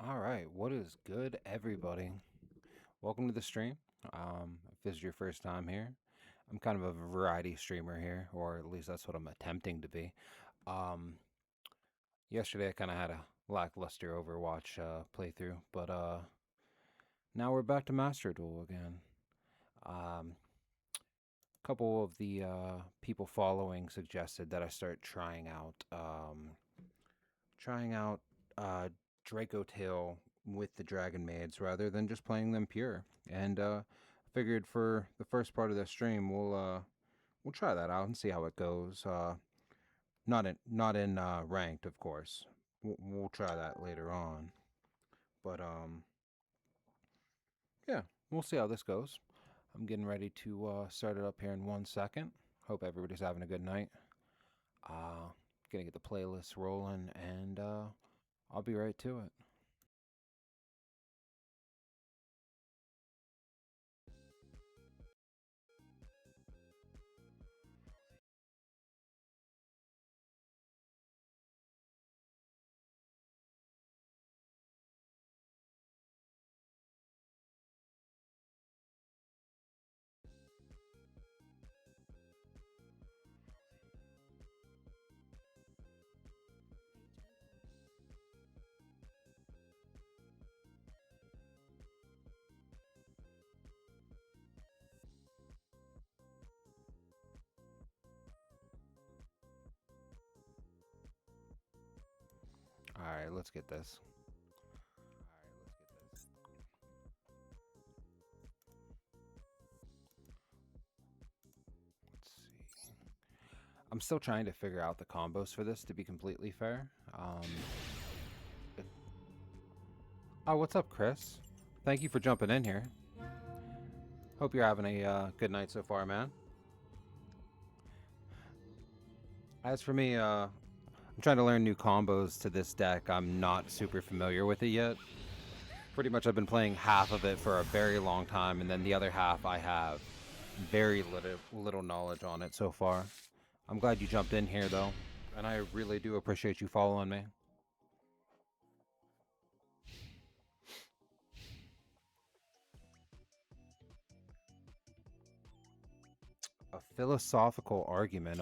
All right, what is good, everybody? Welcome to the stream. If this is your first time here, I'm kind of a variety streamer here, or at least that's what I'm attempting to be. Um, Yesterday I kind of had a lackluster Overwatch playthrough, but now we're back to Master Duel again. A couple of the people following suggested that I start trying out uh, DracoTail with the Dragonmaids rather than just playing them pure. And figured for the first part of the stream, we'll try that out and see how it goes. Not in ranked, of course. We'll try that later on. But yeah, we'll see how this goes. I'm getting ready to start it up here in 1 second. Hope everybody's having a good night. Uh, Gonna get the playlist rolling, and I'll be right to it. All right, let's get this. Let's see. I'm still trying to figure out the combos for this, to be completely fair. It- oh, what's up, Chris? Thank you for jumping in here. Hope you're having a good night so far, man. As for me, I'm trying to learn new combos to this deck. I'm not super familiar with it yet. Pretty much I've been playing half of it for a very long time, and then the other half I have very little knowledge on it so far. I'm glad you jumped in here, though, and I really do appreciate you following me. A philosophical argument.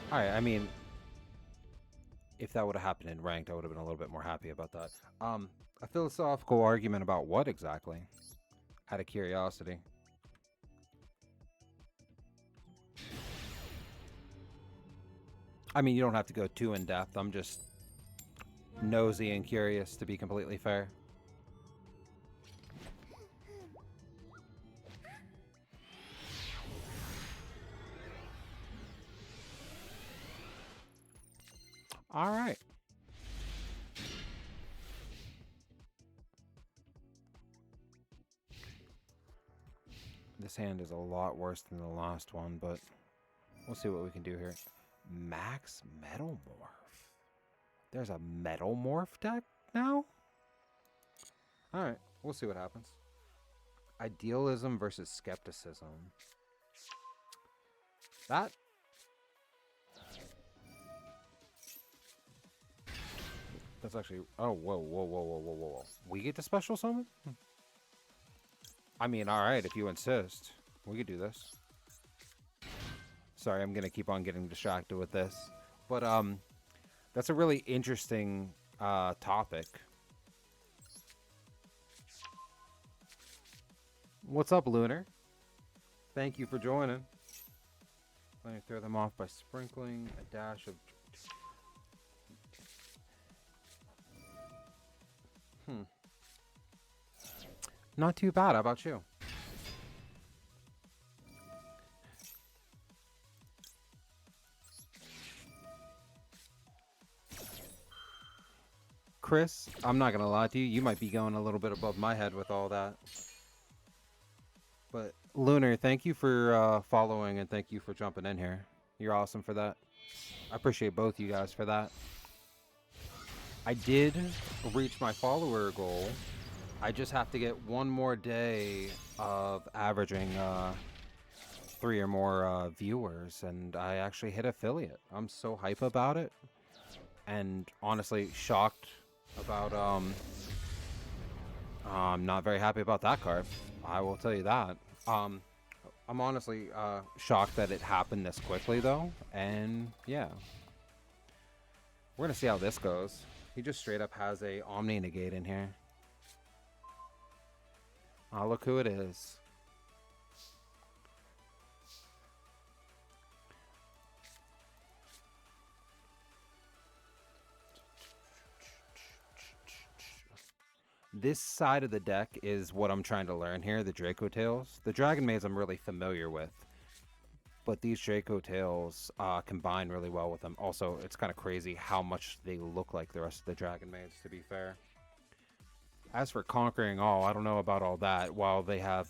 Alright, I mean, if that would have happened in ranked, I would have been a little bit more happy about that. A philosophical argument about what exactly? Out of curiosity. I mean, you don't have to go too in depth. I'm just nosy and curious, to be completely fair. All right. This hand is a lot worse than the last one, but we'll see what we can do here. Max Metal Morph. There's a Metal Morph deck now? Alright, we'll see what happens. Idealism versus skepticism. That. That's actually. Oh, whoa, whoa, whoa, whoa, whoa, whoa. We get the special summon? I mean, alright, if you insist. We could do this. Sorry, I'm gonna keep on getting distracted with this. But, that's a really interesting, topic. What's up, Lunar? Thank you for joining. Let me throw them off by sprinkling a dash of... Not too bad. How about you? Chris, I'm not gonna lie to you. You might be going a little bit above my head with all that. But Lunar, thank you for following and thank you for jumping in here. You're awesome for that. I appreciate both you guys for that. I did reach my follower goal. I just have to get one more day of averaging 3 or more viewers, and I actually hit affiliate. I'm so hype about it. and honestly shocked about I'm not very happy about that card. I will tell you that. I'm honestly shocked that it happened this quickly though, and yeah, we're gonna see how this goes. He just straight up has a Omni Negate in here. Oh, look who it is. This side of the deck is what I'm trying to learn here, the DracoTails. The Dragonmaids I'm really familiar with, but these DracoTails combine really well with them. Also, it's kind of crazy how much they look like the rest of the Dragonmaids, to be fair. As for Conquering All, I don't know about all that. While they have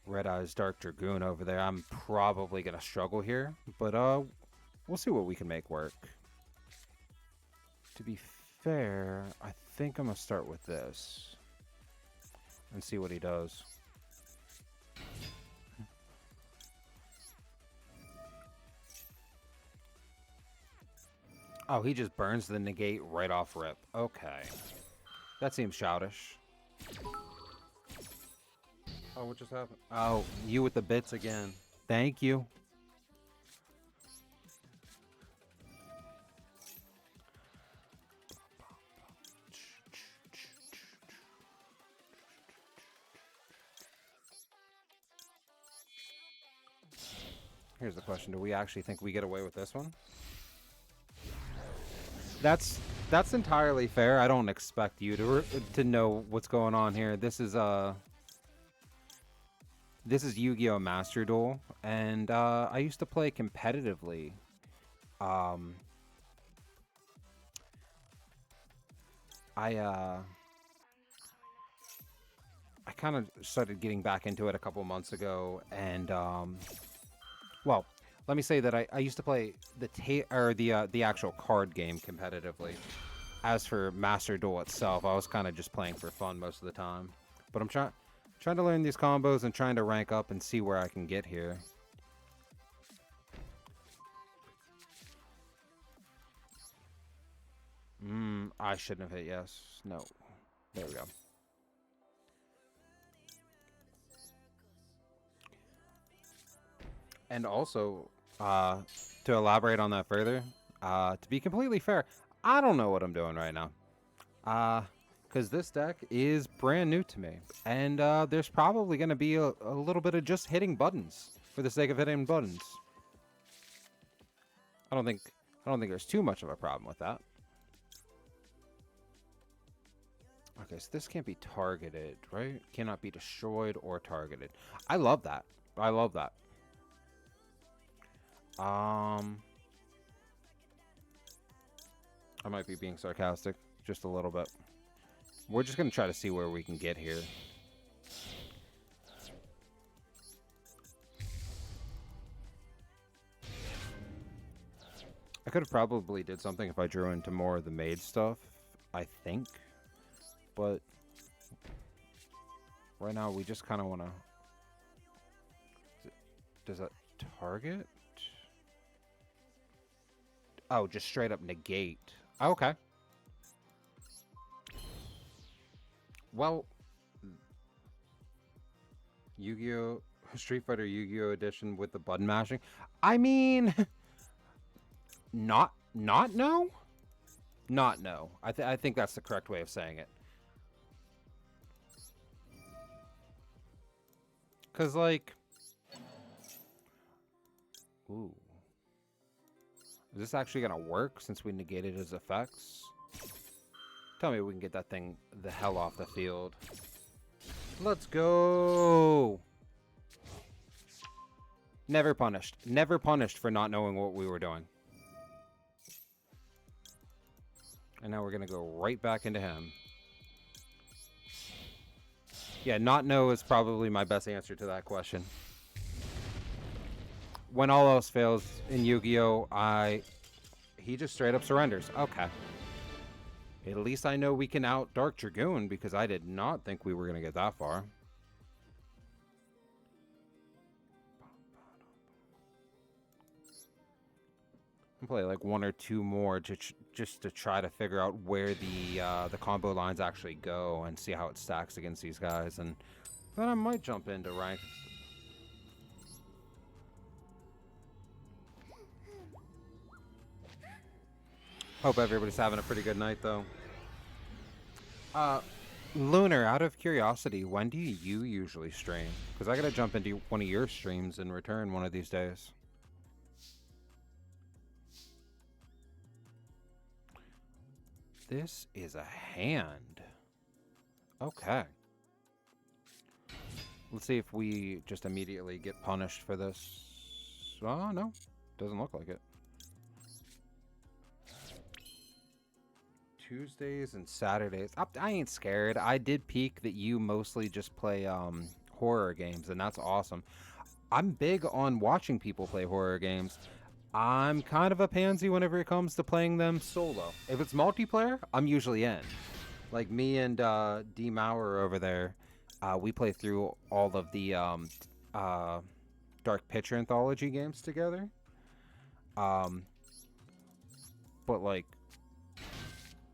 Red Eyes Dark Dragoon over there, I'm probably going to struggle here, but we'll see what we can make work. To be fair, I think I'm going to start with this and see what he does. Oh, he just burns the negate right off rip. Okay. That seems childish. Oh, what just happened? Oh, you with the bits again. Thank you. Here's the question. Do we actually think we get away with this one? That's entirely fair. I don't expect you to know what's going on here. This is Yu-Gi-Oh! Master Duel, and I used to play competitively. I kind of started getting back into it a couple months ago, and well, let me say that I used to play the actual card game competitively. As for Master Duel itself, I was kind of just playing for fun most of the time. But I'm trying to learn these combos and trying to rank up and see where I can get here. I shouldn't have hit yes. No. There we go. And also, to elaborate on that further, to be completely fair, I don't know what I'm doing right now. Because this deck is brand new to me. And there's probably going to be a little bit of just hitting buttons for the sake of hitting buttons. I don't think there's too much of a problem with that. Okay, so this can't be targeted, right? Cannot be destroyed or targeted. I love that. I love that. I might be being sarcastic just a little bit. We're just going to try to see where we can get here. I could have probably did something if I drew into more of the maid stuff, I think. But right now we just kind of want to... Does that target? Oh, just straight up negate. Okay. Well, Yu-Gi-Oh! Street Fighter Yu-Gi-Oh! Edition with the button mashing. I mean, not no? Not no. I think that's the correct way of saying it. Because, like... Ooh. Is this actually going to work since we negated his effects? Tell me we can get that thing the hell off the field. Let's go! Never punished. Never punished for not knowing what we were doing. And now we're going to go right back into him. Yeah, not know is probably my best answer to that question. When all else fails in Yu-Gi-Oh, he just straight up surrenders. Okay. At least I know we can out Dark Dragoon, because I did not think we were going to get that far. I'll play like one or two more just to try to figure out where the combo lines actually go and see how it stacks against these guys, and then I might jump into ranked. Hope everybody's having a pretty good night though. Uh, Lunar, out of curiosity, when do you usually stream? Because I gotta jump into one of your streams in return one of these days. This is a hand. Okay. Let's see if we just immediately get punished for this. Oh, no. Doesn't look like it. Tuesdays and Saturdays. I ain't scared. I did peek that you mostly just play horror games, and that's awesome. I'm big on watching people play horror games. I'm kind of a pansy whenever it comes to playing them solo. If it's multiplayer, I'm usually in. Like me and D Maurer over there, we play through all of the Dark Picture Anthology games together. But like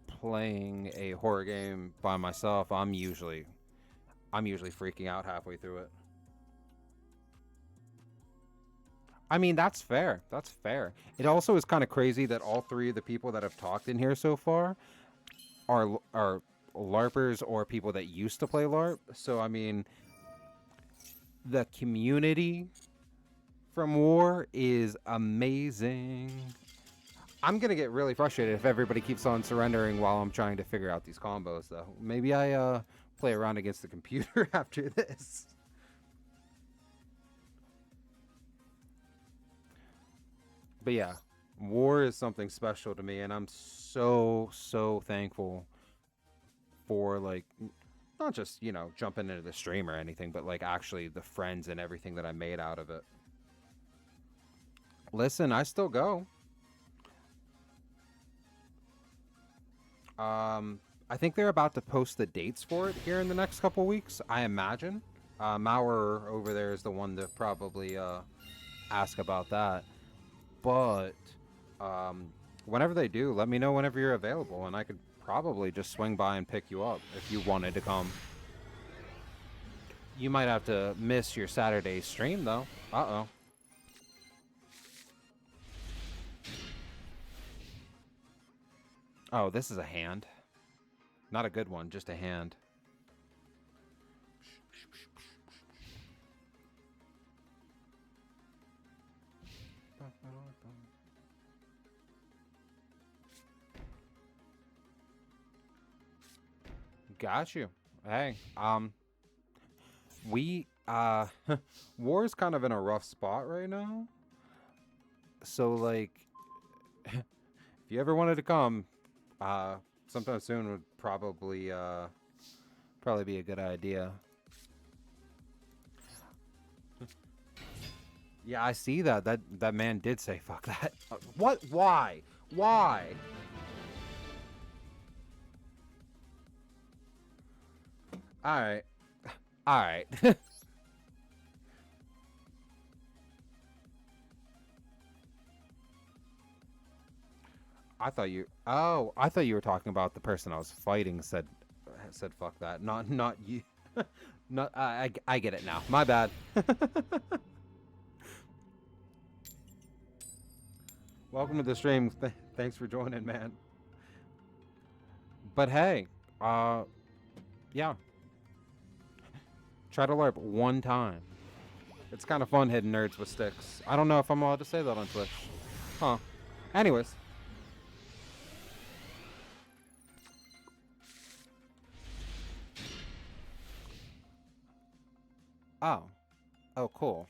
playing a horror game by myself, I'm usually freaking out halfway through it. I mean, that's fair. That's fair. It also is kind of crazy that all three of the people that have talked in here so far are LARPers or people that used to play LARP. So, I mean, the community from War is amazing. I'm going to get really frustrated if everybody keeps on surrendering while I'm trying to figure out these combos, though. Maybe I play around against the computer after this. But yeah, War is something special to me, and I'm so thankful for, like, not just, you know, jumping into the stream or anything, but like actually the friends and everything that I made out of it. Listen, I still go. I think they're about to post the dates for it here in the next couple weeks, I imagine. Maurer over there is the one to probably ask about that. But whenever they do, let me know whenever you're available, and I could probably just swing by and pick you up if you wanted to come. You might have to miss your Saturday stream, though. Uh-oh. Oh, this is a hand. Not a good one, just a hand. Got you. Hey, we War is kind of in a rough spot right now. So like if you ever wanted to come, sometime soon would probably be a good idea. Yeah, I see that. That man did say fuck that. What? Why? Why? All right. All right. I thought you. Oh, I thought you were talking about the person I was fighting said fuck that. Not you. Not I get it now. My bad. Welcome to the stream. Thanks for joining, man. But hey, yeah. Try to LARP one time. It's kind of fun hitting nerds with sticks. I don't know if I'm allowed to say that on Twitch. Huh. Anyways. Oh. Oh, cool.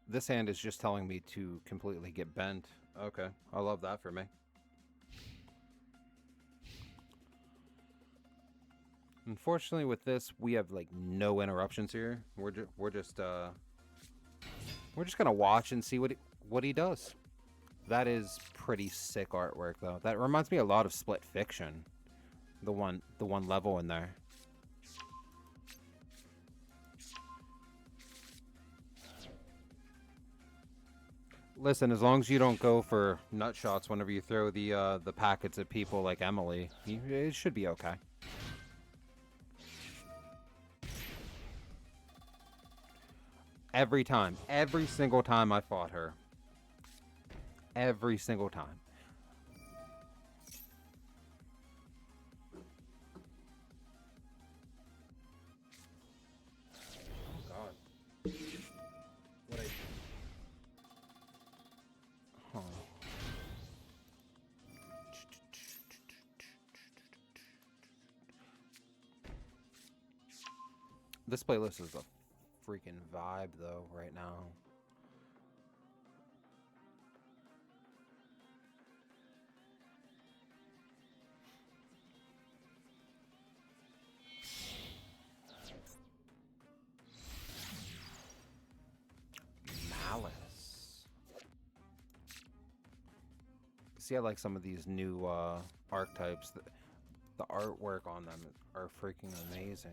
This hand is just telling me to completely get bent. Okay. I love that for me. Unfortunately, with this, we have like no interruptions here. We're just gonna watch and see what he does. That is pretty sick artwork, though. That reminds me a lot of Split Fiction, the one level in there. Listen, as long as you don't go for nut shots whenever you throw the packets at people like Emily, it should be okay. Every time, every single time I fought her, every single time. Oh God. What I... Huh. This playlist is a freaking vibe, though, right now. Malice. See, I like some of these new archetypes. The artwork on them are freaking amazing.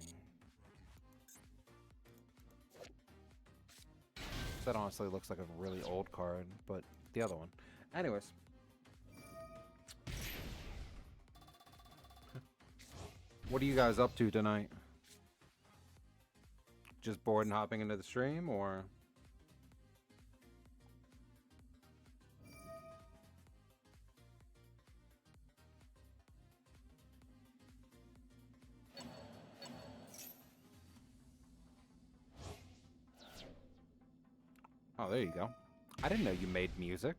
That honestly looks like a really old card, but the other one. Anyways. What are you guys up to tonight? Just bored and hopping into the stream, or? Oh, there you go. I didn't know you made music.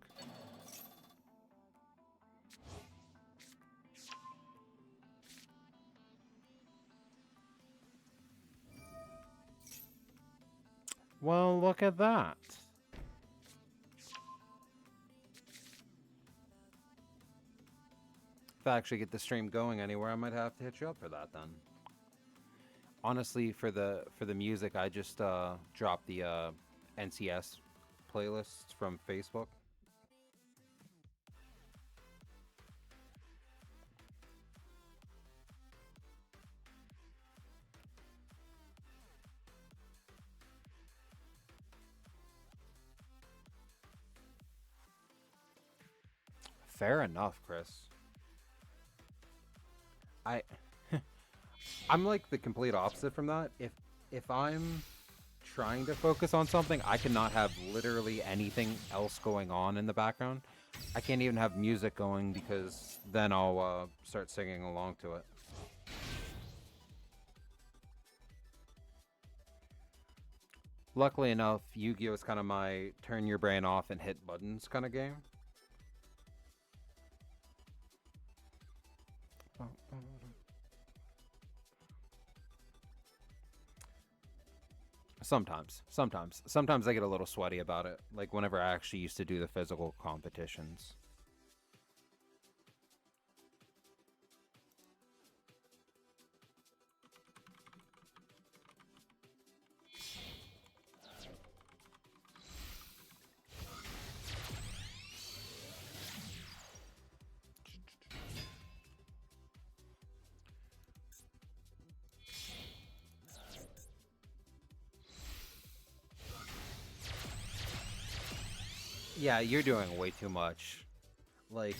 Well, look at that. If I actually get the stream going anywhere, I might have to hit you up for that then. Honestly, for the music, I just dropped the NCS playlists from Facebook. Fair enough, Chris. I I'm like the complete opposite from that. If I'm trying to focus on something, I cannot have literally anything else going on in the background. I can't even have music going because then I'll start singing along to it. Luckily enough, Yu-Gi-Oh! Is kind of my turn your brain off and hit buttons kind of game. Sometimes I get a little sweaty about it. Like whenever I actually used to do the physical competitions. Yeah, you're doing way too much. Like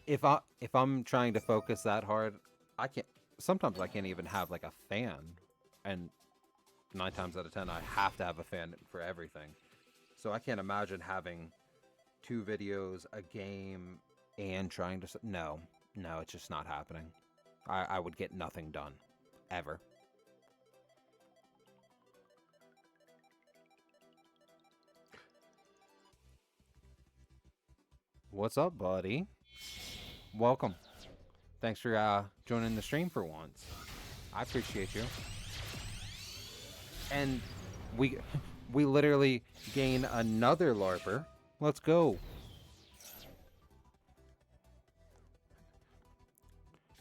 if I'm trying to focus that hard, I can't sometimes I can't even have like a fan. And 9 times out of 10 I have to have a fan for everything. So I can't imagine having 2 videos, a game, and trying to no. No, it's just not happening. I would get nothing done. Ever. What's up, buddy? Welcome. Thanks for joining the stream for once. I appreciate you. And we we literally gain another LARPer. Let's go.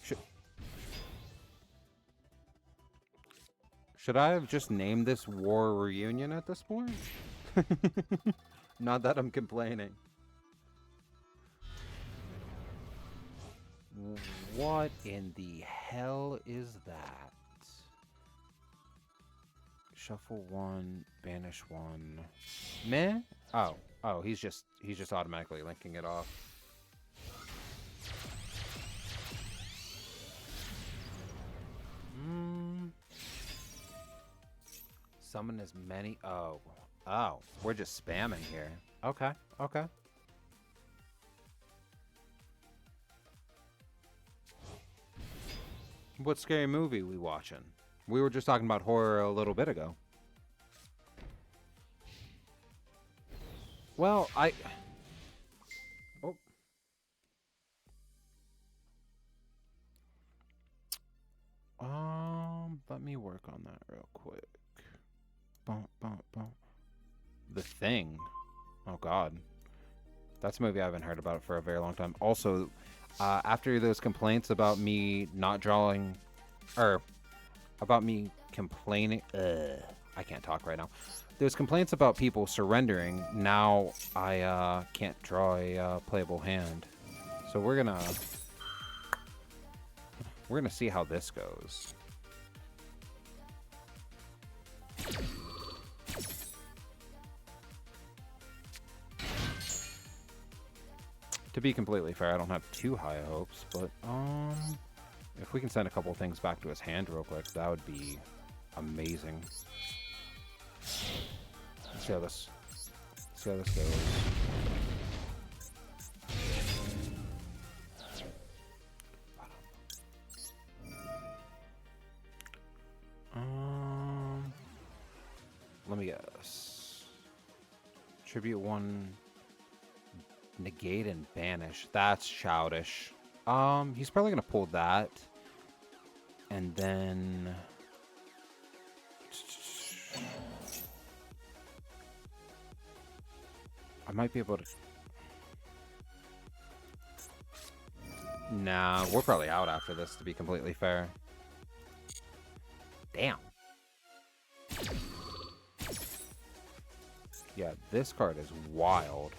Sh should I have just named this War Reunion at this point? Not that I'm complaining. What in the hell is that? Shuffle one, banish one. Meh? Oh, oh, he's just automatically linking it off. Summon as many. Oh, oh, we're just spamming here. Okay, okay. What scary movie we watching? We were just talking about horror a little bit ago. Well, oh. Let me work on that real quick. Bum, bum, bum. The Thing. Oh, God. That's a movie I haven't heard about for a very long time. Also, after those complaints about me not drawing, or about me complaining, I can't talk right now. There's complaints about people surrendering. Now I can't draw a playable hand. So we're gonna see how this goes. To be completely fair, I don't have too high hopes, but if we can send a couple things back to his hand real quick, that would be amazing. Let's see how this goes. Let me guess. Tribute one, negate and banish. That's childish. He's probably gonna pull that, and then I might be able to. Nah, we're probably out after this, to be completely fair. Damn. Yeah, this card is wild.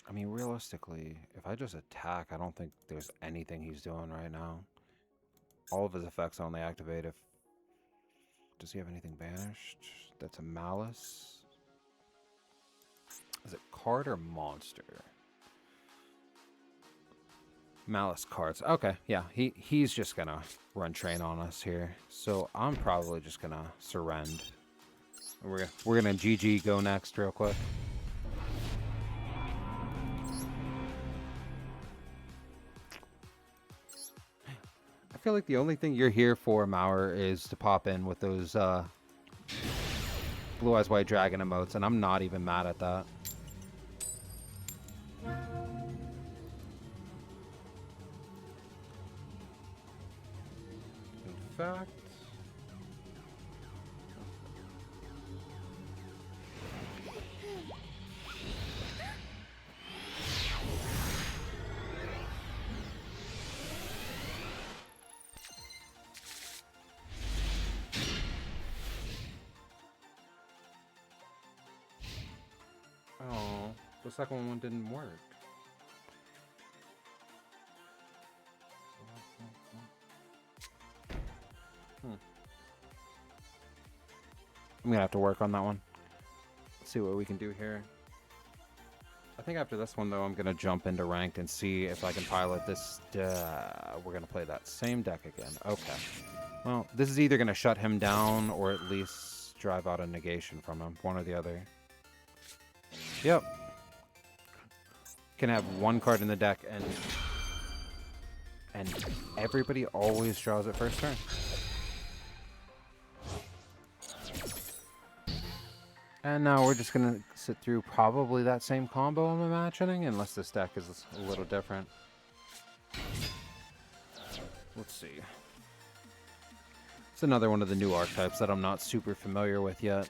I mean, realistically, if I just attack, I don't think there's anything he's doing right now. All of his effects only activate if... Does he have anything banished? That's a Malice. Is it card or monster? Malice cards. Okay, yeah, he's just gonna run train on us here. So I'm probably just gonna surrender. We're gonna GG go next real quick. I feel like the only thing you're here for, Mauer, is to pop in with those Blue Eyes White Dragon emotes, and I'm not even mad at that. In fact... Oh, the second one didn't work. I'm gonna have to work on that one. Let's see what we can do here. I think after this one, though, I'm gonna jump into ranked and see if I can pilot this. We're gonna play that same deck again. Okay. Well, this is either gonna shut him down or at least drive out a negation from him. One or the other. Yep. Can have one card in the deck and everybody always draws it first turn. And now we're just gonna sit through probably that same combo, I'm imagining, unless this deck is a little different. Let's see. It's another one of the new archetypes that I'm not super familiar with yet.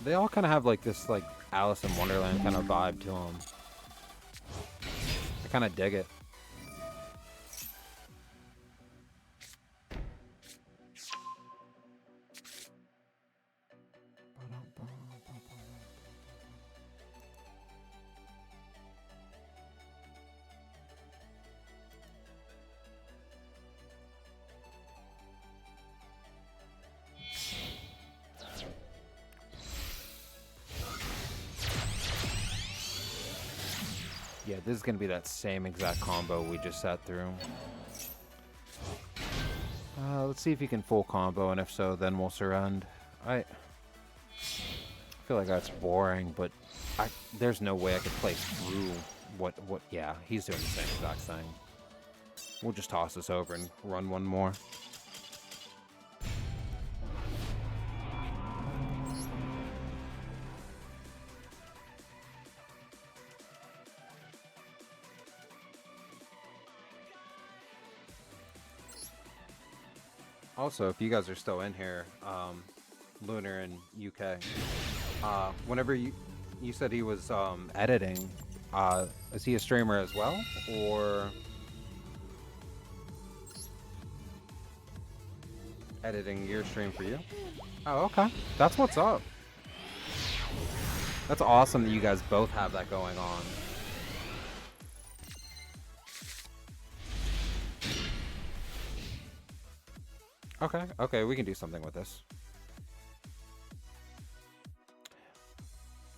They all kind of have like this like Alice in Wonderland kind of vibe to them. I kind of dig it. Yeah, this is going to be that same exact combo we just sat through. Let's see if you can full combo, and if so, then we'll surrender. I feel like that's boring, but there's no way I could play through what, yeah, he's doing the same exact thing. We'll just toss this over and run one more. Also, if you guys are still in here, Lunar in UK, whenever you said he was editing, is he a streamer as well, or editing your stream for you? Oh, okay. That's what's up. That's awesome that you guys both have that going on. Okay, okay, we can do something with this.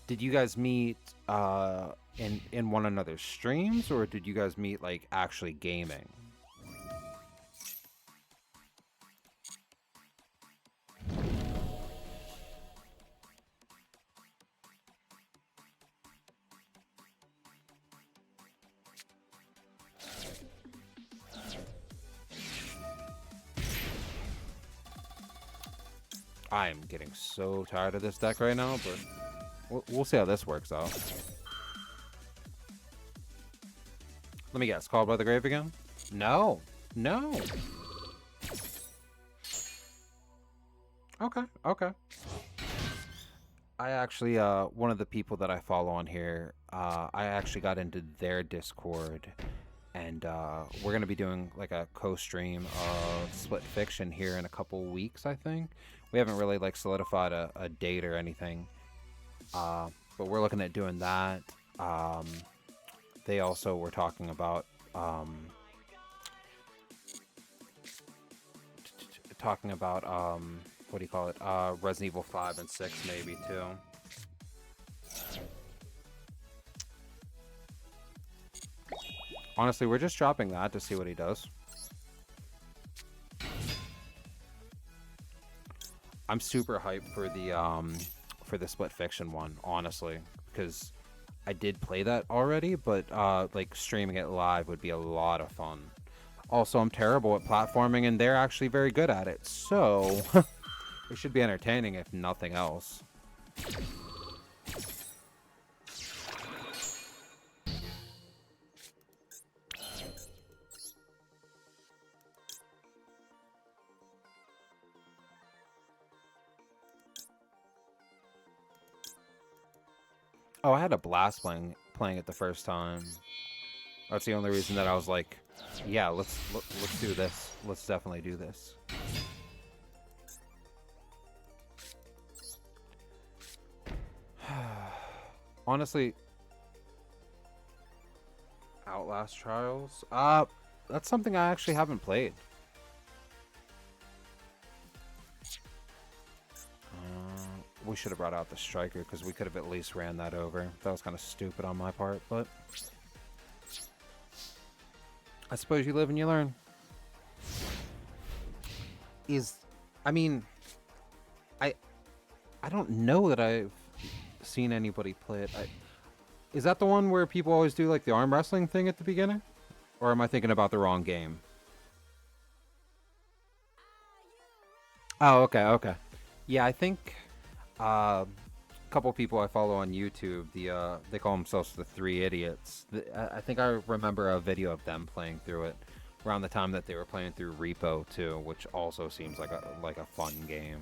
Did you guys meet in one another's streams, or did you guys meet like actually gaming? I am getting so tired of this deck right now, but we'll see how this works out. Let me guess, Called by the Grave again? No. No. Okay, okay. I actually, one of the people that I follow on here, I actually got into their Discord, and we're going to be doing like a co-stream of Split Fiction here in a couple weeks, I think. We haven't really like solidified a date or anything, but we're looking at doing that. They also were talking about what do you call it? Resident Evil 5 and 6 maybe too. Honestly, we're just dropping that to see what he does. I'm super hyped for the Split Fiction one, honestly, because I did play that already, but like streaming it live would be a lot of fun. Also, I'm terrible at platforming, and they're actually very good at it, so it should be entertaining if nothing else. Oh, I had a blast playing it the first time. That's the only reason that I was like, yeah, let's do this. Let's definitely do this. Honestly, Outlast Trials? That's something I actually haven't played. We should have brought out the Striker, because we could have at least ran that over. That was kind of stupid on my part, but I suppose you live and you learn. I mean, I don't know that I've seen anybody play it. Is that the one where people always do like the arm wrestling thing at the beginning? Or am I thinking about the wrong game? Oh, okay, okay. Yeah, I think a couple people I follow on YouTube, they call themselves the Three Idiots. I think I remember a video of them playing through it around the time that they were playing through Repo too, which also seems like a fun game.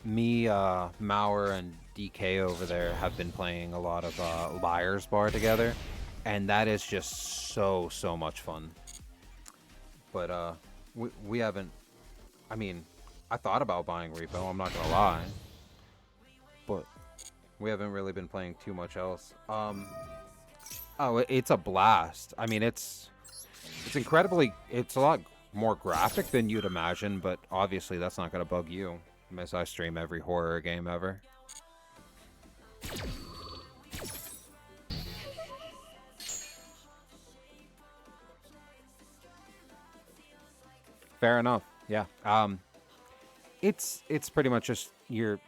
Me, Mauer, and DK over there have been playing a lot of Liar's Bar together, and that is just so much fun. But we haven't. I mean, I thought about buying Repo. I'm not gonna lie, but we haven't really been playing too much else. Oh, it's a blast. I mean, it's incredibly. It's a lot more graphic than you'd imagine, but obviously that's not gonna bug you. Unless I stream every horror game ever. Fair enough. Yeah. It's pretty much just your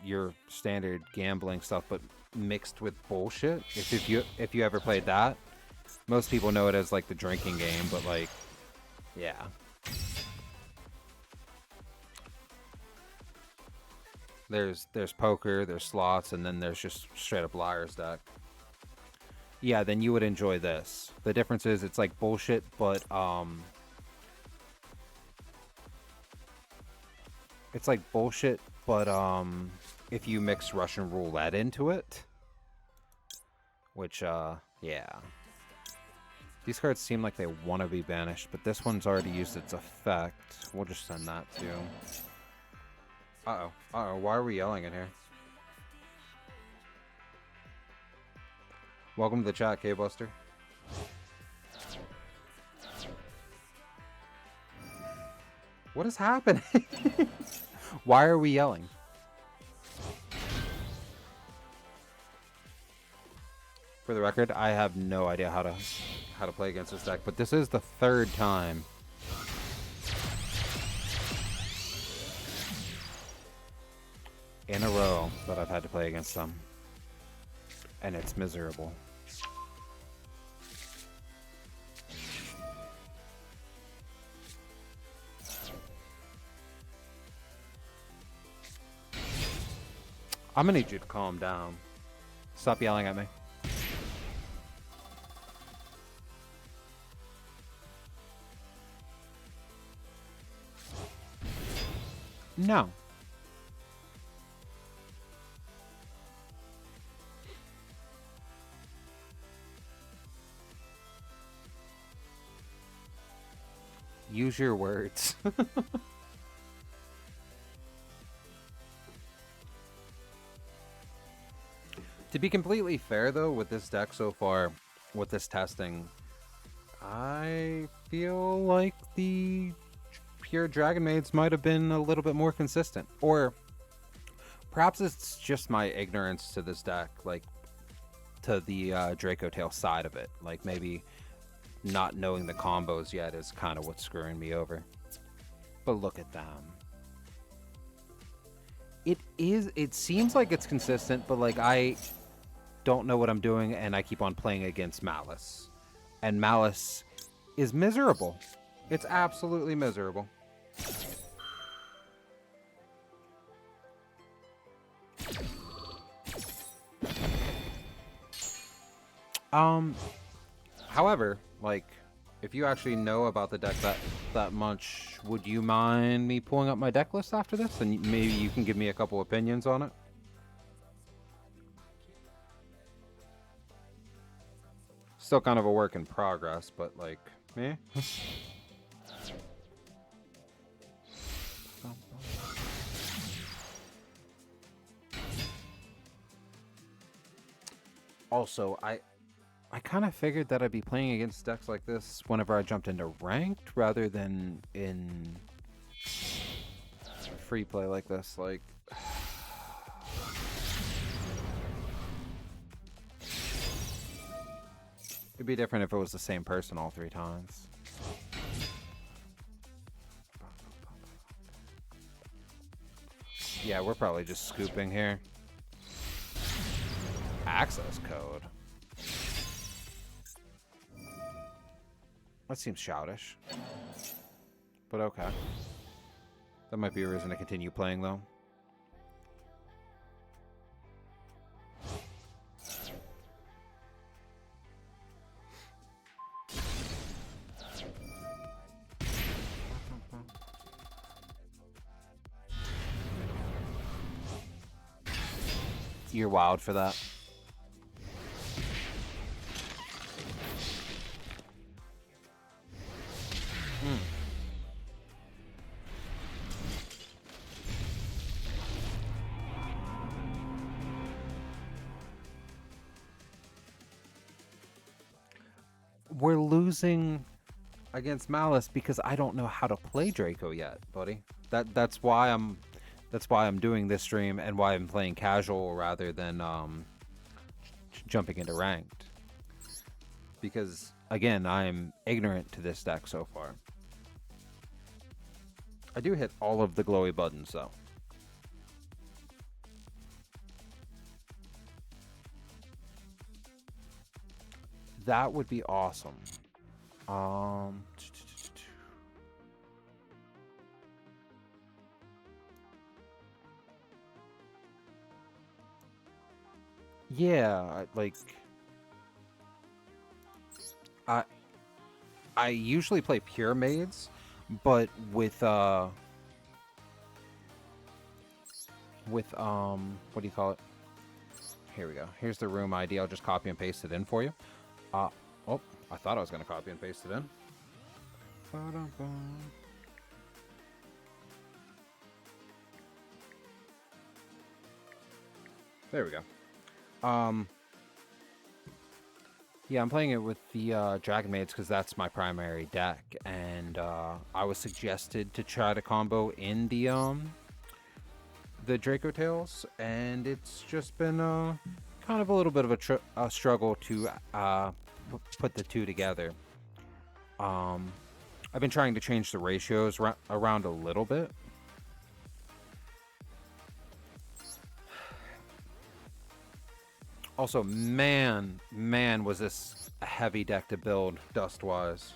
standard gambling stuff, but mixed with bullshit. If you ever played that, most people know it as like the drinking game, but like, yeah. There's poker, there's slots, and then there's just straight up liar's deck. Yeah, then you would enjoy this. The difference is it's like bullshit, but it's like bullshit, but if you mix Russian roulette into it, which yeah. These cards seem like they want to be banished, but this one's already used its effect. We'll just send that too. Uh-oh. Uh-oh, why are we yelling in here? Welcome to the chat, K-Buster. What is happening? Why are we yelling? For the record, I have no idea how to play against this deck, but this is the third time in a row that I've had to play against them. And it's miserable. I'm gonna need you to calm down. Stop yelling at me. No. Use your words. To be completely fair, though, with this deck so far, with this testing, I feel like the pure Dragonmaids might have been a little bit more consistent. Or perhaps it's just my ignorance to this deck, like, to the DracoTail side of it. Like, maybe not knowing the combos yet is kind of what's screwing me over. But look at them. It seems like it's consistent, but like I don't know what I'm doing and I keep on playing against Malice. And Malice is miserable. It's absolutely miserable. However, like, if you actually know about the deck that much, would you mind me pulling up my deck list after this? And maybe you can give me a couple opinions on it? Still kind of a work in progress, but like, meh. Also, I kind of figured that I'd be playing against decks like this whenever I jumped into ranked rather than in free play like this. Like, it'd be different if it was the same person all 3 times. Yeah, we're probably just scooping here. Access code. That seems childish. But okay. That might be a reason to continue playing, though. You're wild for that. Mm. We're losing against Malice because I don't know how to play Draco yet, buddy. That's why I'm doing this stream and why I'm playing casual rather than jumping into ranked. Because again, I'm ignorant to this deck so far. I do hit all of the glowy buttons though. That would be awesome. Um Yeah, like I I usually play pure maids, but with what do you call it? Here we go. Here's the room ID. I'll just copy and paste it in for you. Uh oh, I thought I was gonna copy and paste it in. Ba-dum-bum. There we go. Yeah, I'm playing it with the Dragonmaids because that's my primary deck, and I was suggested to try to combo in the DracoTails, and it's just been kind of a little bit of a struggle to put the two together. I've been trying to change the ratios around a little bit. Also, man, was this a heavy deck to build dust-wise.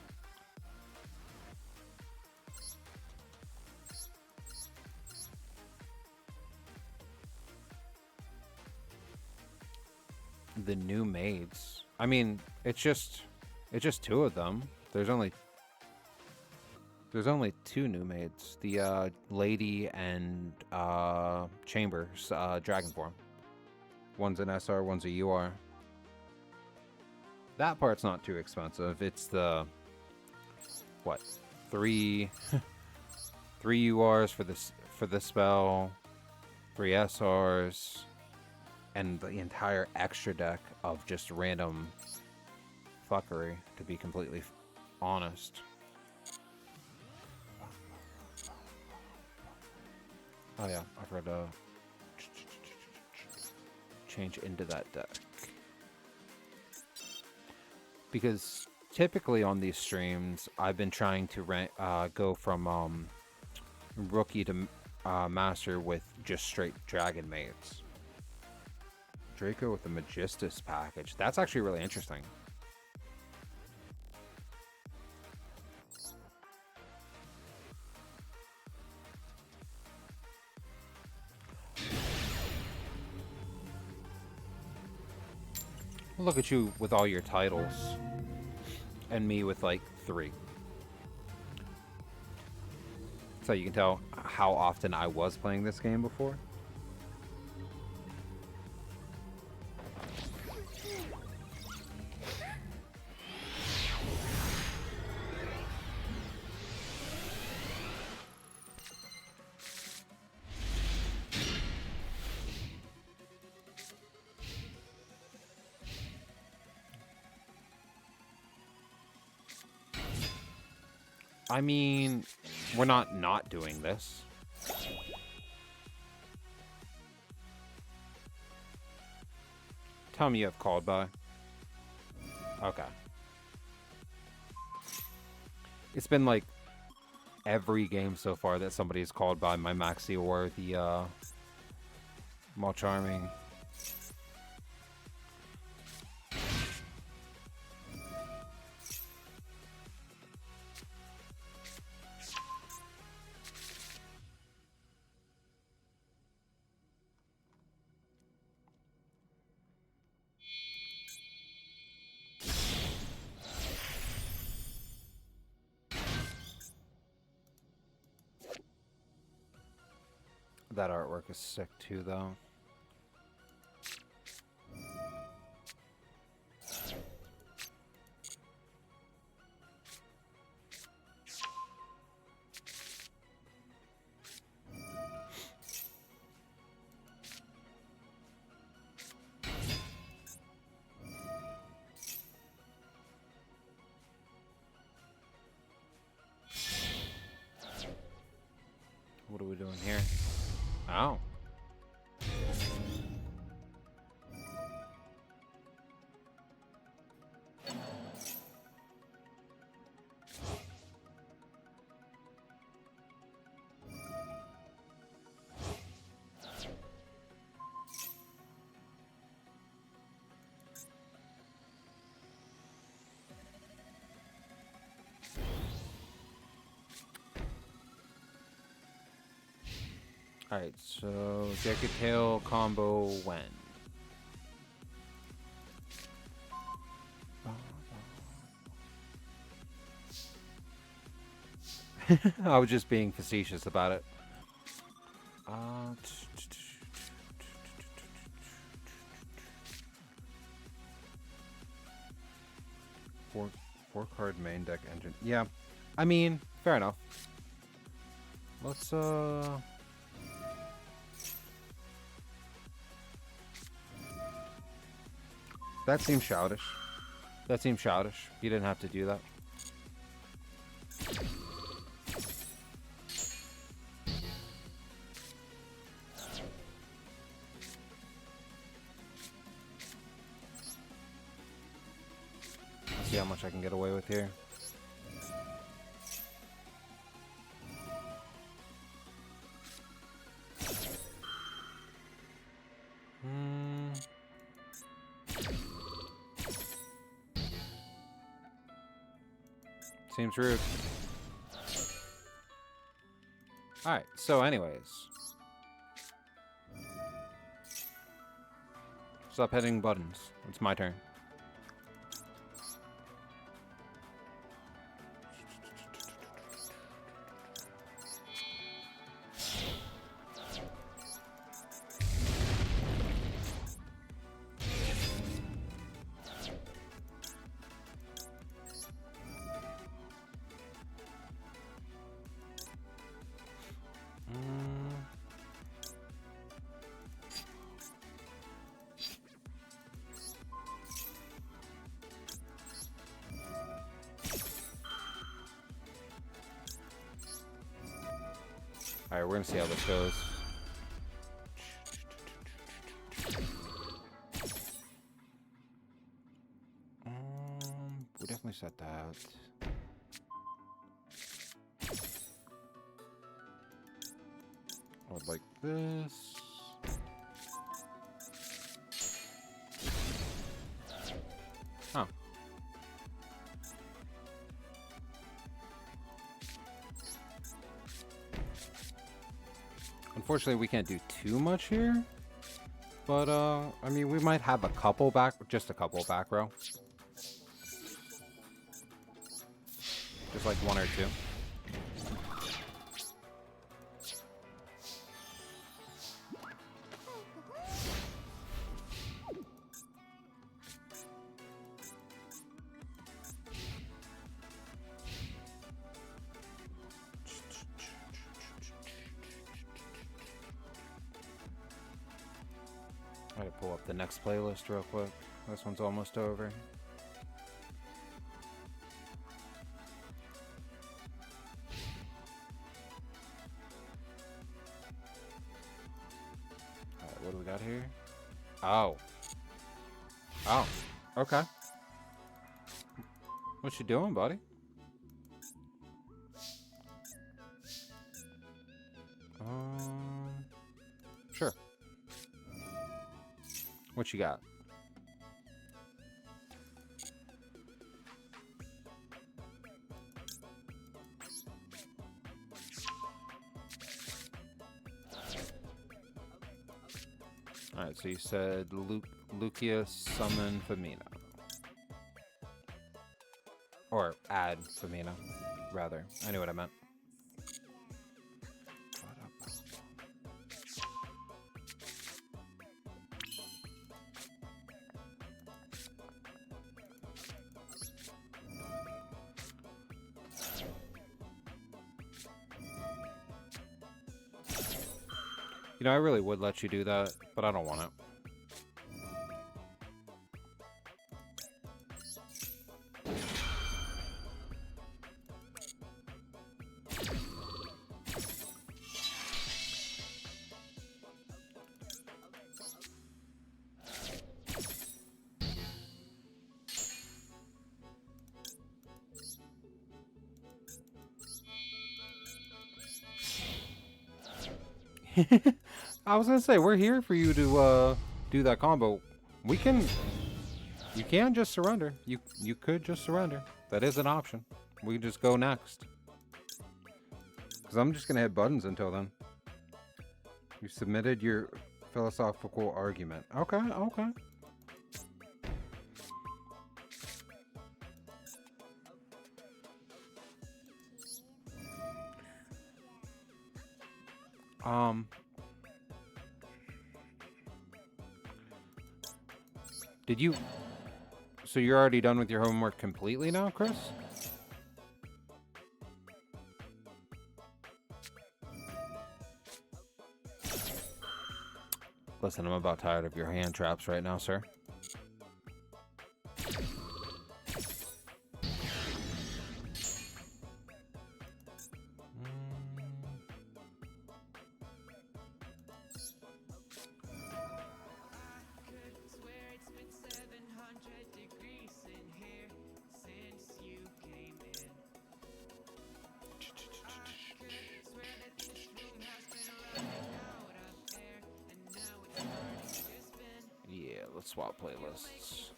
The new maids. I mean, it's just two of them. There's only two new maids. The Lady and Chambers Dragon form. One's an SR, one's a UR. That part's not too expensive. It's the what? Three URs for the spell, 3 SRs, and the entire extra deck of just random fuckery, to be completely honest. Oh yeah, I've read change into that deck. Because typically on these streams, I've been trying to go from rookie to master with just straight Dragonmaids. Draco with the Magistus package. That's actually really interesting. Look at you with all your titles. And me with like 3. So you can tell how often I was playing this game before. I mean, we're not doing this. Tell me you have called by. Okay. It's been like every game so far that somebody's called by my Maxi or the Maul Charming. That artwork is sick too, though. here. Oh. Alright, so DracoTail combo when? I was just being facetious about it. Four card main deck engine. Yeah, I mean, fair enough. Let's that seems childish. That seems childish. You didn't have to do that. See how much I can get away with here. Seems rude. Alright, so anyways. Stop hitting buttons. It's my turn. Alright, we're gonna see how this goes. We definitely set that. I would like this. Oh. Unfortunately, we can't do too much here. But, I mean, we might have a couple back, just a couple back row. Just like one or two. I gotta pull up the next playlist real quick. This one's almost over. Alright, what do we got here? Oh. Oh. Okay. What you doing, buddy? Sure. What you got? Alright, so you said Lucia summon Femina. Or add Femina, rather. I knew what I meant. You know, I really would let you do that, but I don't want it. I was gonna say, we're here for you to do that combo. We can... You can just surrender. You could just surrender. That is an option. We can just go next. Because I'm just gonna hit buttons until then. You submitted your philosophical argument. Okay, okay. Did you... So you're already done with your homework completely now, Chris? Listen, I'm about tired of your hand traps right now, sir. Let's swap playlists.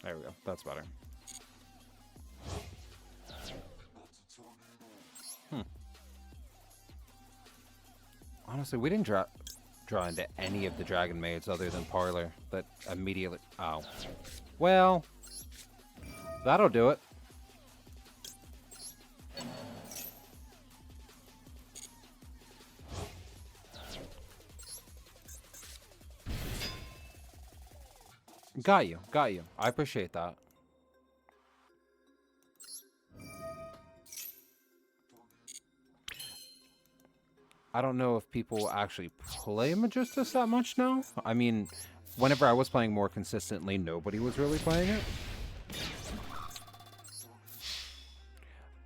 There we go. That's better. Honestly, we didn't draw into any of the Dragonmaids other than Parlor. That immediately... Oh. Well, that'll do it. Got you. Got you. I appreciate that. I don't know if people actually play Magistus that much now. I mean, whenever I was playing more consistently, nobody was really playing it.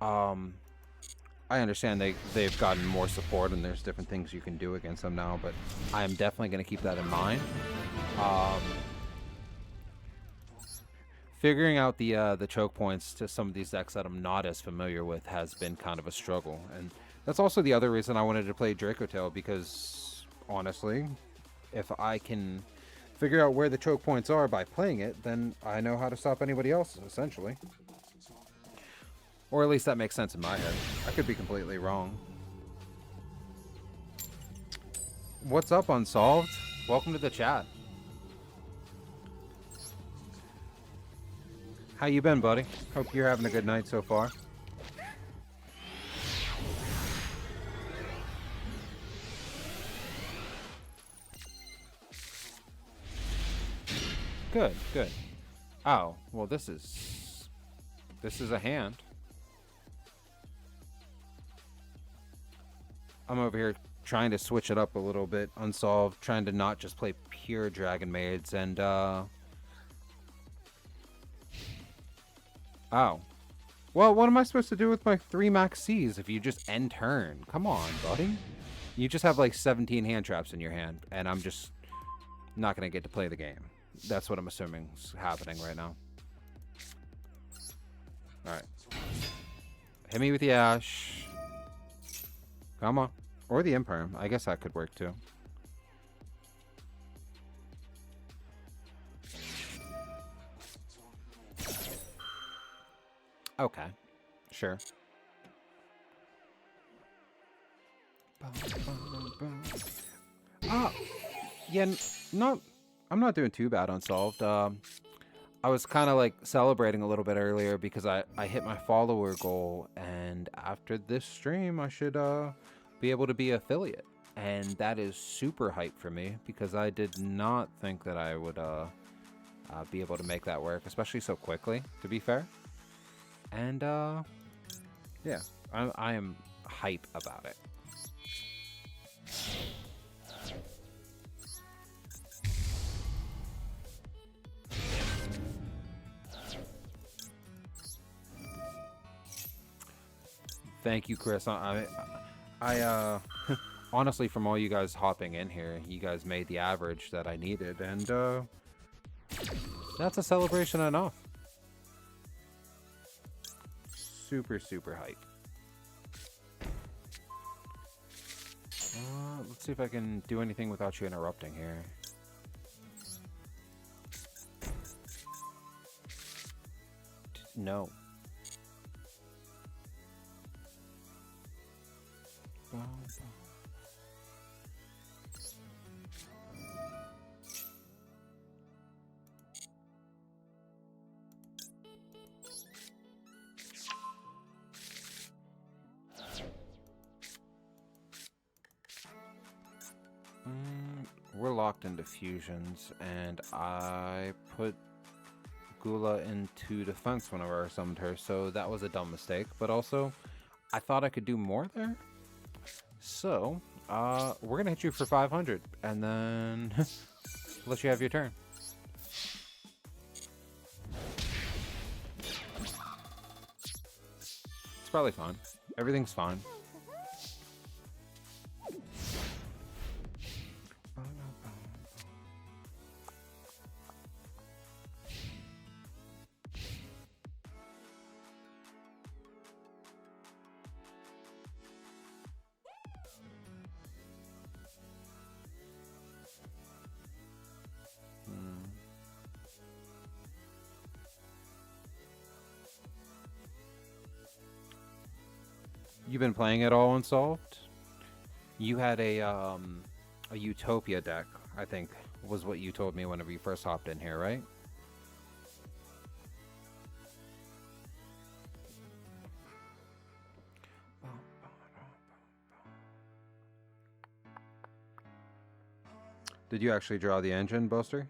I understand they've gotten more support and there's different things you can do against them now, but I am definitely going to keep that in mind. Figuring out the choke points to some of these decks that I'm not as familiar with has been kind of a struggle, and that's also the other reason I wanted to play DracoTail, because honestly, if I can figure out where the choke points are by playing it, then I know how to stop anybody else, essentially. Or at least that makes sense in my head. I could be completely wrong. What's up, Unsolved? Welcome to the chat. How you been, buddy? Hope you're having a good night so far. Good, good. Oh, well, this is a hand. I'm over here trying to switch it up a little bit, Unsolved, trying to not just play pure Dragonmaids, and oh. Well, what am I supposed to do with my 3 max Cs if you just end turn? Come on, buddy. You just have like 17 hand traps in your hand, and I'm just not going to get to play the game. That's what I'm assuming is happening right now. Alright. Hit me with the Ash. Come on. Or the Imperm. I guess that could work too. Okay, sure. Yeah, I'm not doing too bad Unsolved. I was kind of like celebrating a little bit earlier because I hit my follower goal, and after this stream I should be able to be affiliate, and that is super hype for me because I did not think that I would be able to make that work, especially so quickly, to be fair. And, yeah, I am hype about it. Thank you, Chris. I honestly, from all you guys hopping in here, you guys made the average that I needed, and, that's a celebration enough. super, super hype. Let's see if I can do anything without you interrupting here. No. We're locked into fusions, and I put Gula into defense whenever I summoned her, so that was a dumb mistake. But also, I thought I could do more there. So, we're gonna hit you for 500, and then let you have your turn. It's probably fine. Everything's fine. You've been playing it all unsolved? You had a Utopia deck, I think, was what you told me whenever you first hopped in here, right? Did you actually draw the engine, Buster?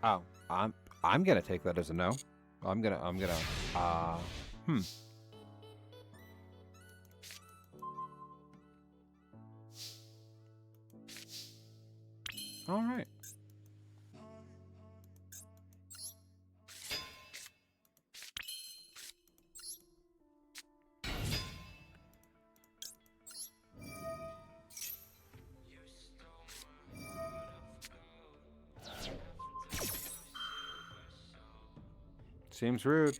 Oh, I'm gonna take that as a no. I'm gonna, All right. Seems rude.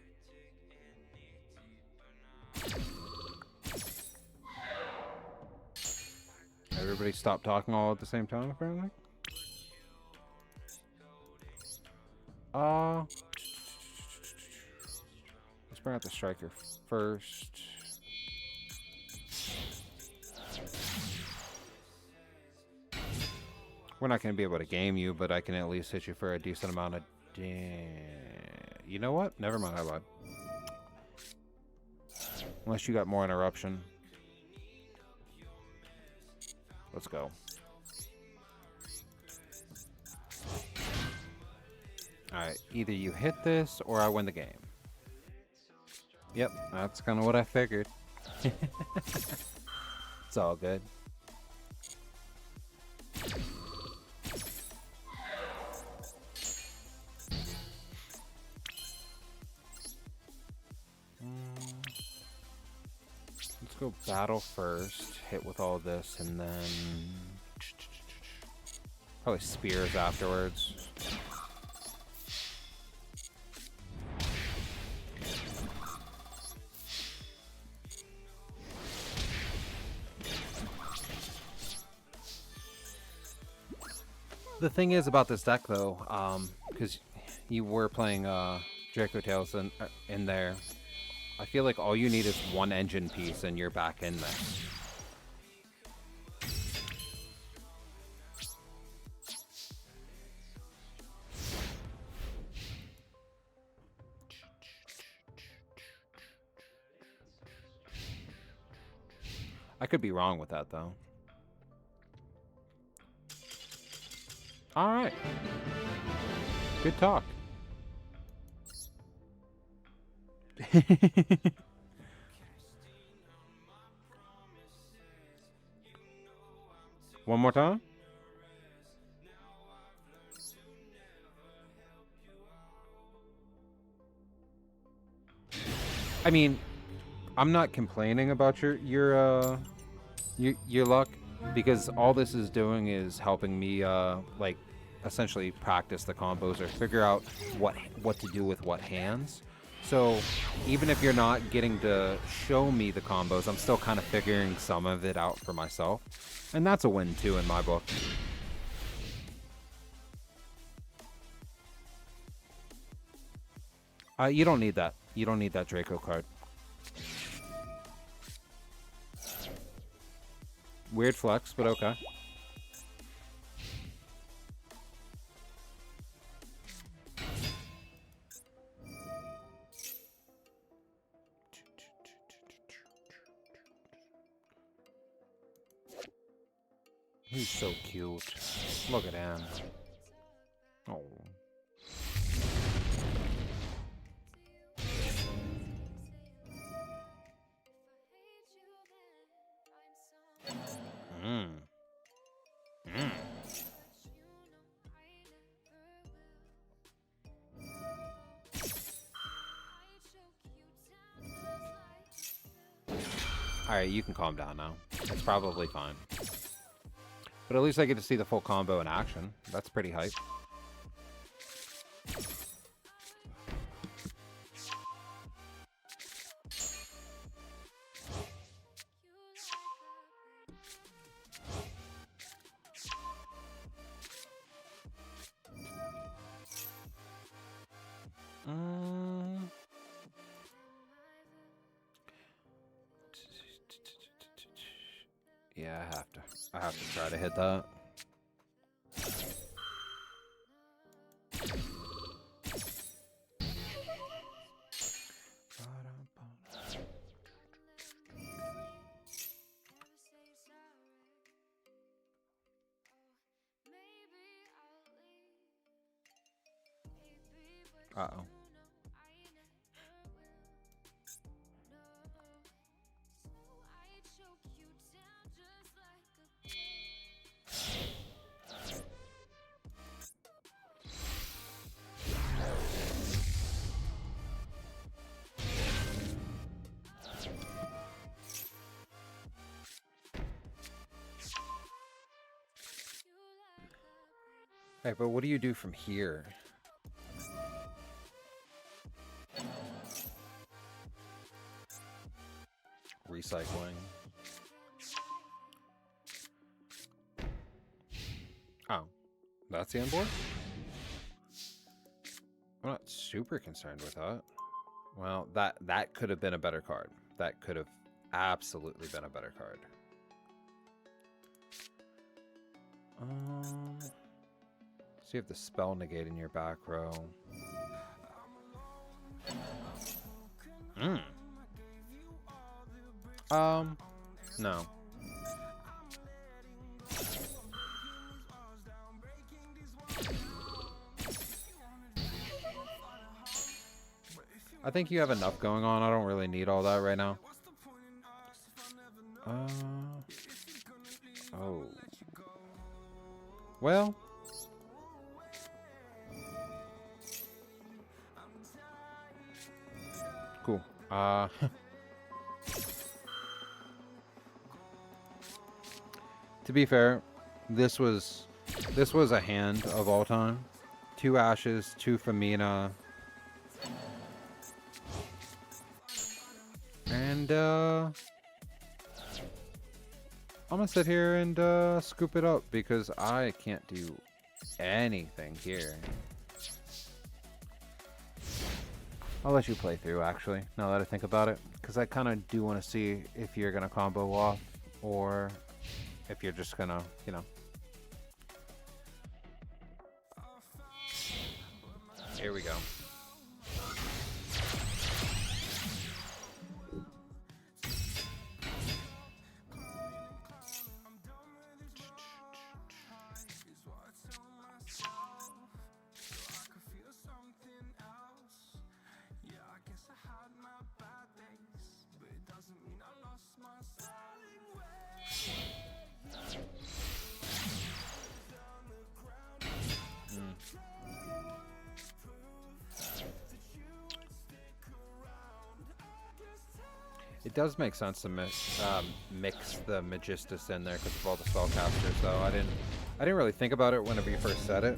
Everybody stop talking all at the same time, apparently. Let's bring out the striker first. We're not going to be able to game you, but I can at least hit you for a decent amount of You know what? Never mind, I lied. Unless you got more interruption. Let's go. Alright, either you hit this or I win the game. Yep, that's kind of what I figured. It's all good. Let's go battle first, hit with all this, and then probably spears afterwards. The thing is about this deck, though, because you were playing DracoTails in there, I feel like all you need is one engine piece and you're back in there. I could be wrong with that, though. All right. Good talk. One more time? I mean, I'm not complaining about your luck, because all this is doing is helping me like essentially practice the combos or figure out what to do with what hands. So even if you're not getting to show me the combos, I'm still kind of figuring some of it out for myself. And that's a win too in my book. You don't need that. You don't need that Draco card. Weird flex, but okay. He's so cute. Look at him. Oh. Alright, you can calm down now. It's probably fine. But at least I get to see the full combo in action. That's pretty hype. Yeah, I have to try to hit that. Uh-oh. Hey, but what do you do from here? Recycling. Oh, that's the end board? I'm not super concerned with that. Well, that could have been a better card. That could have absolutely been a better card. See if the spell negate in your back row. No. I think you have enough going on. I don't really need all that right now. Oh. Well. Cool. To be fair, this was a hand of all time. 2 Ashes, 2 Femina. And I'm gonna sit here and scoop it up because I can't do anything here. I'll let you play through, actually, now that I think about it, because I kind of do want to see if you're gonna combo off or if you're just gonna, you know. Here we go. It does make sense to mix the Magistus in there because of all the spellcasters, though. I I didn't really think about it whenever you first said it,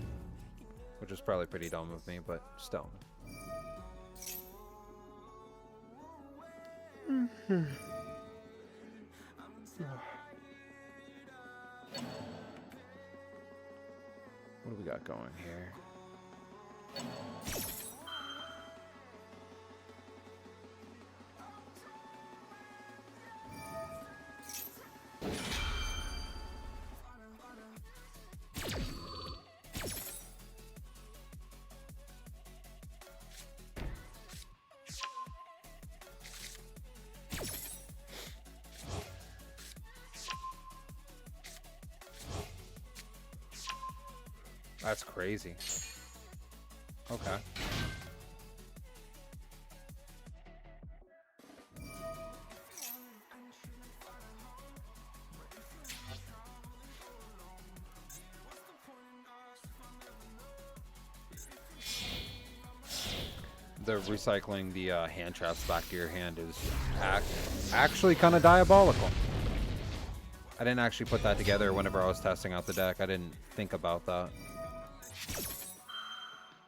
which is probably pretty dumb of me, but still. What do we got going here? That's crazy. Okay. The recycling the hand traps back to your hand is actually kind of diabolical. I didn't actually put that together whenever I was testing out the deck. I didn't think about that.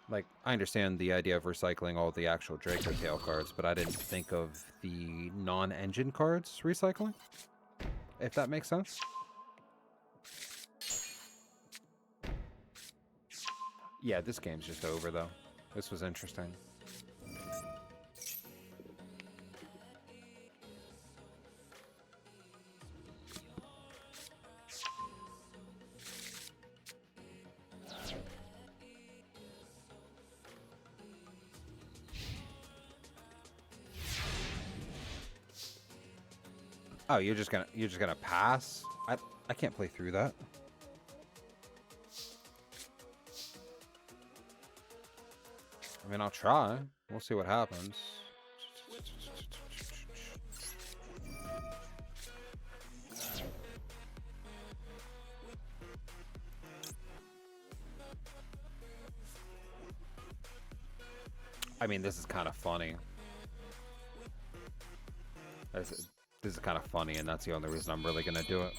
Like, I understand the idea of recycling all the actual DracoTail cards, but I didn't think of the non-engine cards recycling, if that makes sense. Yeah, this game's just over, though. This was interesting. Oh, you're just gonna pass? I can't play through that. I mean, I'll try. We'll see what happens. I mean, this is kind of funny. This is kind of funny, and that's the only reason I'm really gonna do it.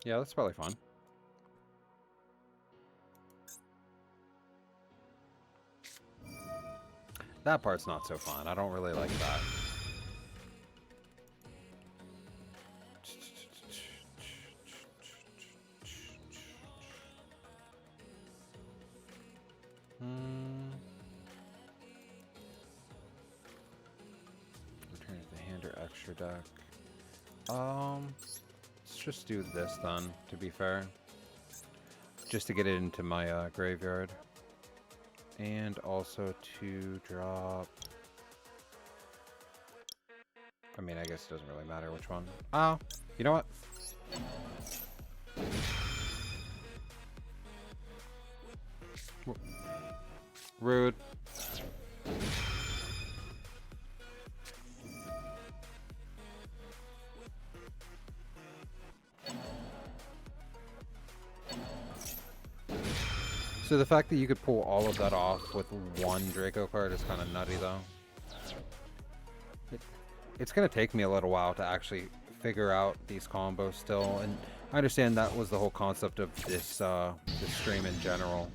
Yeah, that's probably fun. That part's not so fun. I don't really like that. Return to the hand or extra deck. Let's just do this then, to be fair. Just to get it into my graveyard. And also to drop... I mean, I guess it doesn't really matter which one. Oh, you know what? Rude. So the fact that you could pull all of that off with one Draco card is kind of nutty, though. It's going to take me a little while to actually figure out these combos still, and I understand that was the whole concept of this, this stream in general.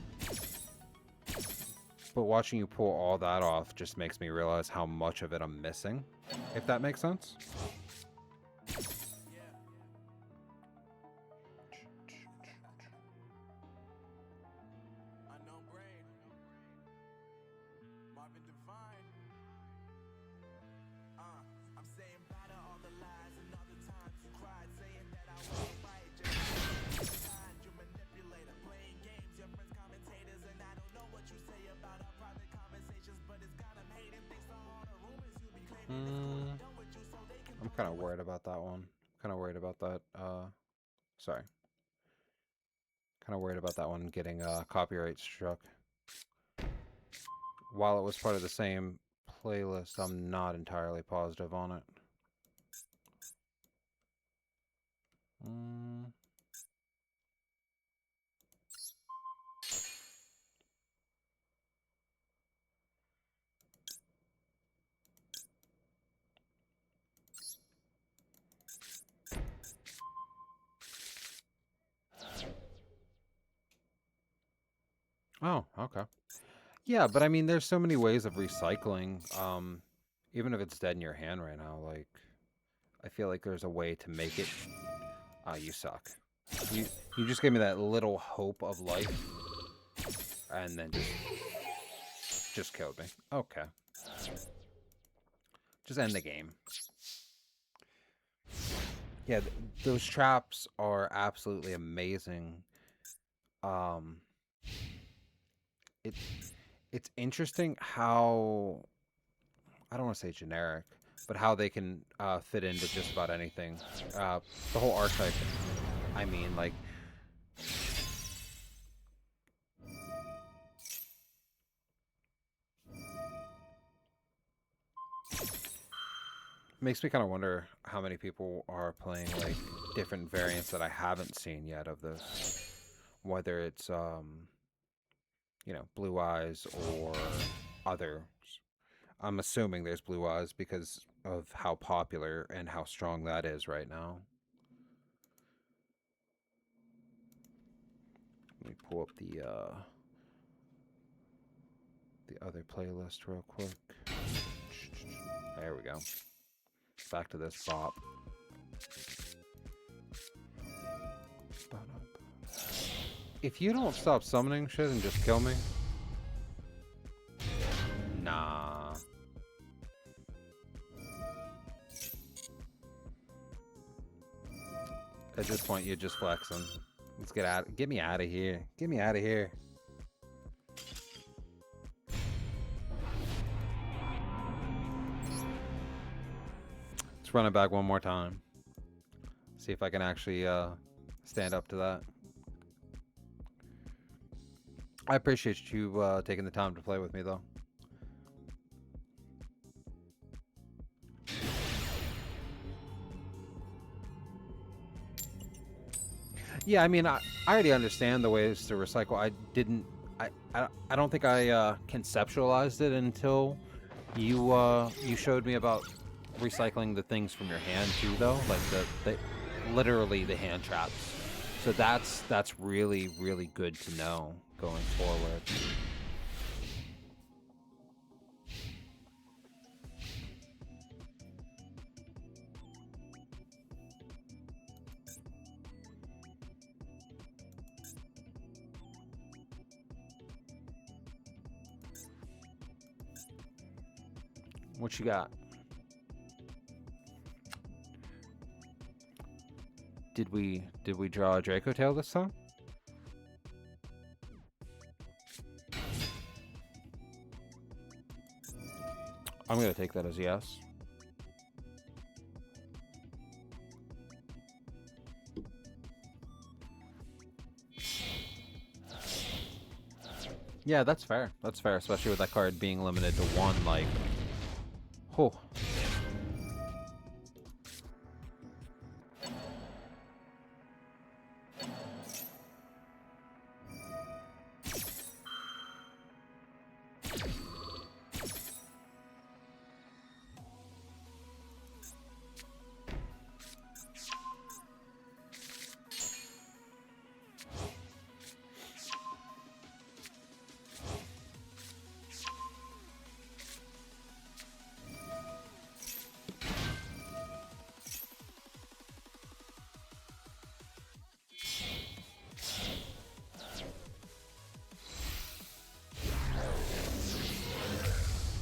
But watching you pull all that off just makes me realize how much of it I'm missing, if that makes sense. I'm kind of worried about that one. Kind of worried about that. Sorry. Kind of worried about that one getting copyright struck. while it was part of the same playlist, I'm not entirely positive on it. Mm. Oh, okay. Yeah, but I mean, there's so many ways of recycling. Even if it's dead in your hand right now, like, I feel like there's a way to make it. Ah, you suck. You you just gave me that little hope of life, and then just killed me. Okay, just end the game. Yeah, those traps are absolutely amazing. Um, it it's interesting how I don't want to say generic, but how they can fit into just about anything. The whole archetype. I mean, like, makes me kind of wonder how many people are playing like different variants that I haven't seen yet of this. Whether it's Blue Eyes or others. I'm assuming there's Blue Eyes because of how popular and how strong that is right now. Let me pull up the other playlist real quick. There we go. Back to this bop. If you don't stop summoning shit and just kill me, nah. At this point, you're just flexing. Let's get out. Get me out of here. Get me out of here. Let's run it back one more time. See if I can actually stand up to that. I appreciate you taking the time to play with me, though. Yeah, I mean, I already understand the ways to recycle. I don't think I conceptualized it until you showed me about recycling the things from your hand too, though, like the literally the hand traps. So that's really really good to know going forward. What you got? Did we draw a DracoTail this time? I'm gonna take that as yes. Yeah, that's fair. That's fair, especially with that card being limited to one. Like, oh.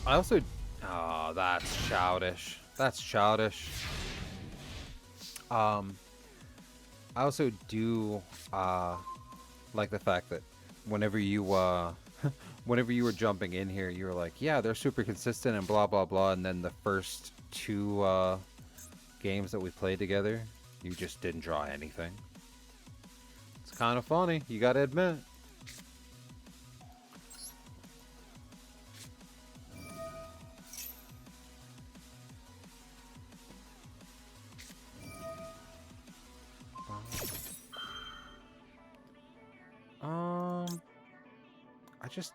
I also... Oh, that's childish. That's childish. I also do like the fact that whenever you whenever you were jumping in here, you were like, yeah, they're super consistent and blah blah blah, and then the first two games that we played together, you just didn't draw anything. It's kind of funny, you gotta admit. just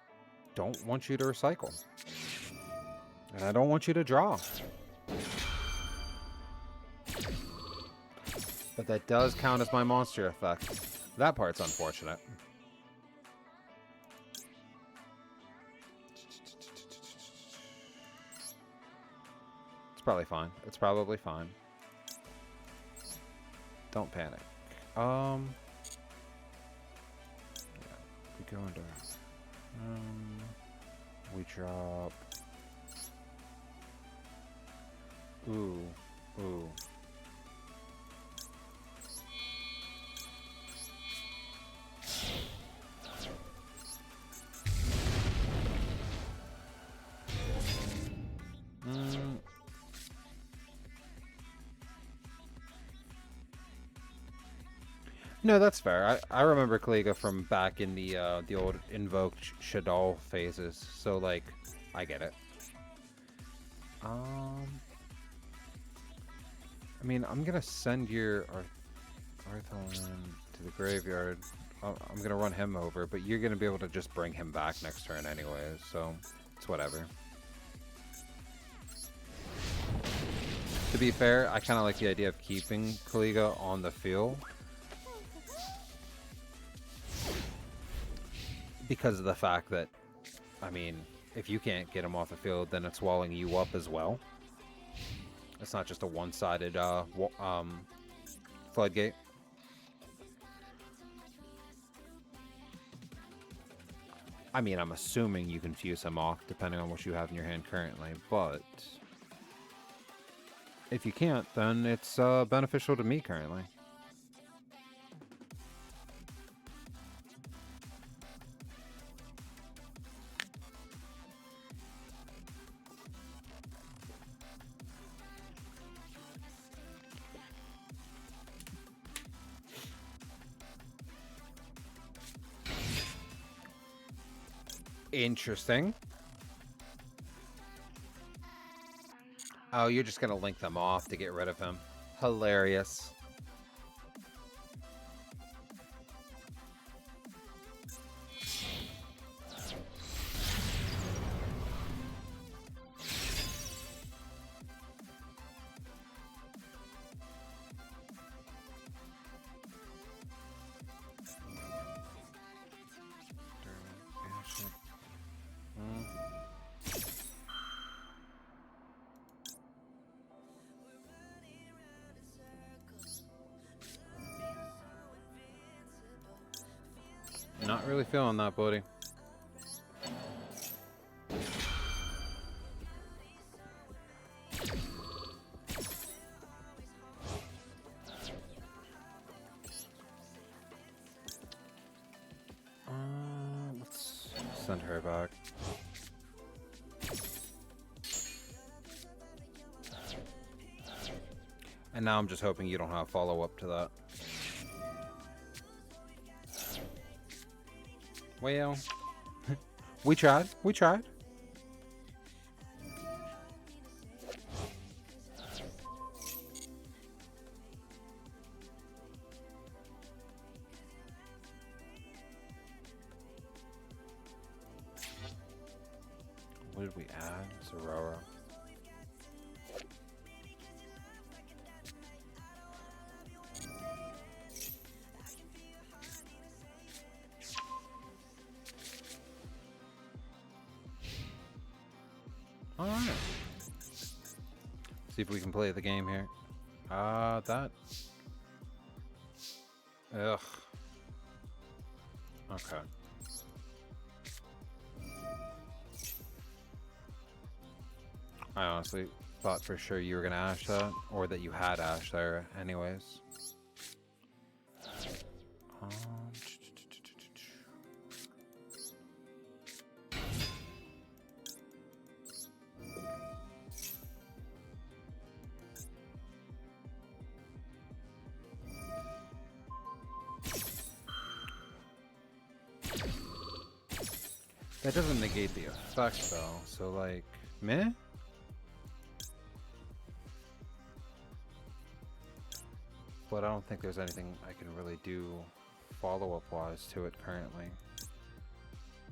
don't want you to recycle. And I don't want you to draw. But that does count as my monster effect. That part's unfortunate. It's probably fine. It's probably fine. Don't panic. Yeah, we go into... we drop... Ooh. Ooh. No, that's fair. I remember Kaliga from back in the old invoked Shaddoll phases, so like I get it. I mean, I'm gonna send your Arthurland to the graveyard. I'm gonna run him over, but you're gonna be able to just bring him back next turn anyways, so it's whatever. To be fair, I kind of like the idea of keeping Kaliga on the field. Because of the fact that, I mean, if you can't get him off the field, then it's walling you up as well. It's not just a one-sided floodgate. I mean, I'm assuming you can fuse him off depending on what you have in your hand currently, but if you can't, then it's beneficial to me currently. Interesting. Oh, you're just gonna link them off to get rid of him. Hilarious. Not really feeling that, buddy. Let's send her back. And now I'm just hoping you don't have follow-up to that. Well, we tried. We tried. What did we add? Zorora. Alright. See if we can play the game here. That. Ugh. Okay. I honestly thought for sure you were gonna ash that, or that you had ash there anyways. That doesn't negate the effect though, so like, meh? But I don't think there's anything I can really do follow-up wise to it currently.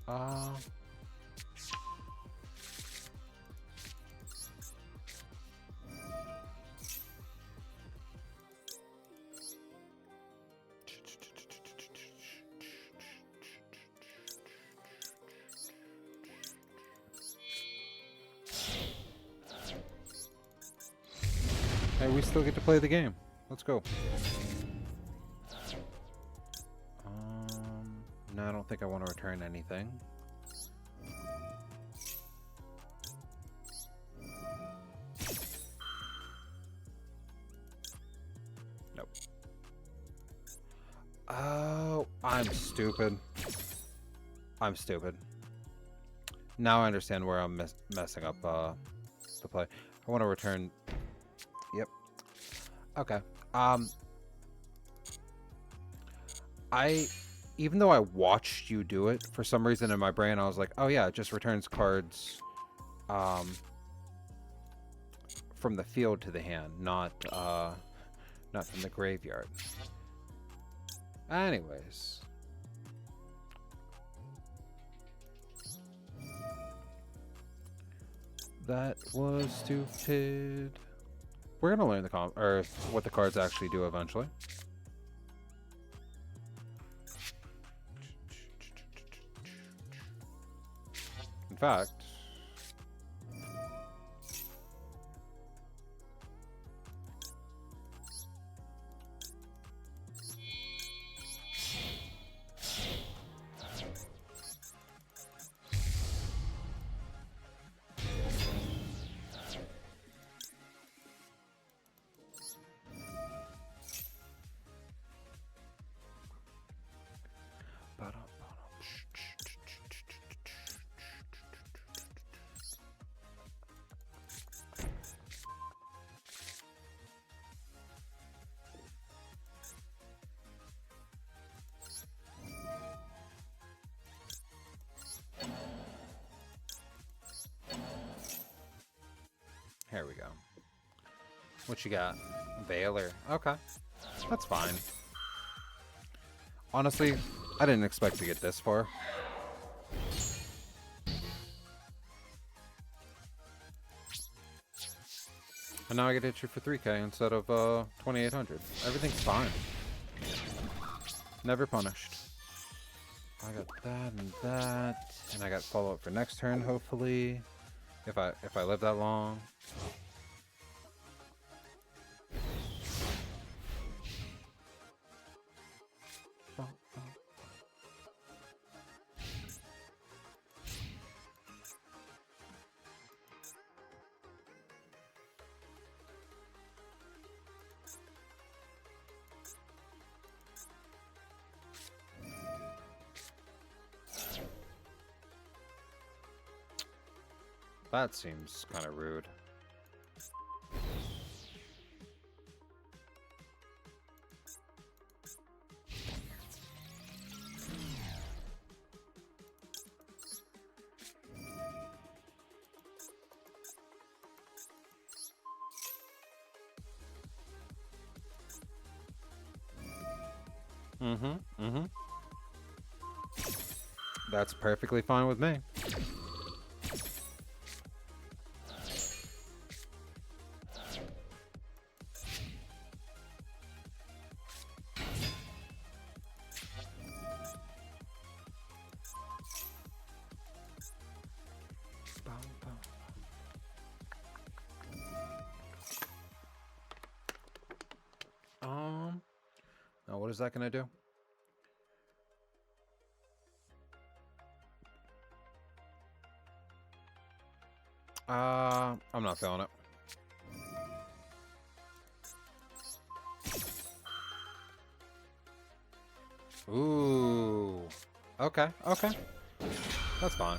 Uh, hey, we still get to play the game. Let's go. No, I don't think I want to return anything. Nope. Oh, I'm stupid. I'm stupid. Now I understand where I'm messing up the play. I want to return. Yep. Okay. Even though I watched you do it, for some reason in my brain I was like, oh yeah, it just returns cards from the field to the hand, not from the graveyard. Anyways. That was stupid. We're gonna learn the what the cards actually do eventually. In fact, here we go. What you got? Veiler. Okay. That's fine. Honestly, I didn't expect to get this far. And now I get to hit you for 3K instead of 2,800. Everything's fine. Never punished. I got that and that. And I got follow-up for next turn, hopefully. If I live that long. That seems kind of rude. That's perfectly fine with me. Now what is that gonna do? I'm not feeling it. Ooh. Okay, okay. That's fine.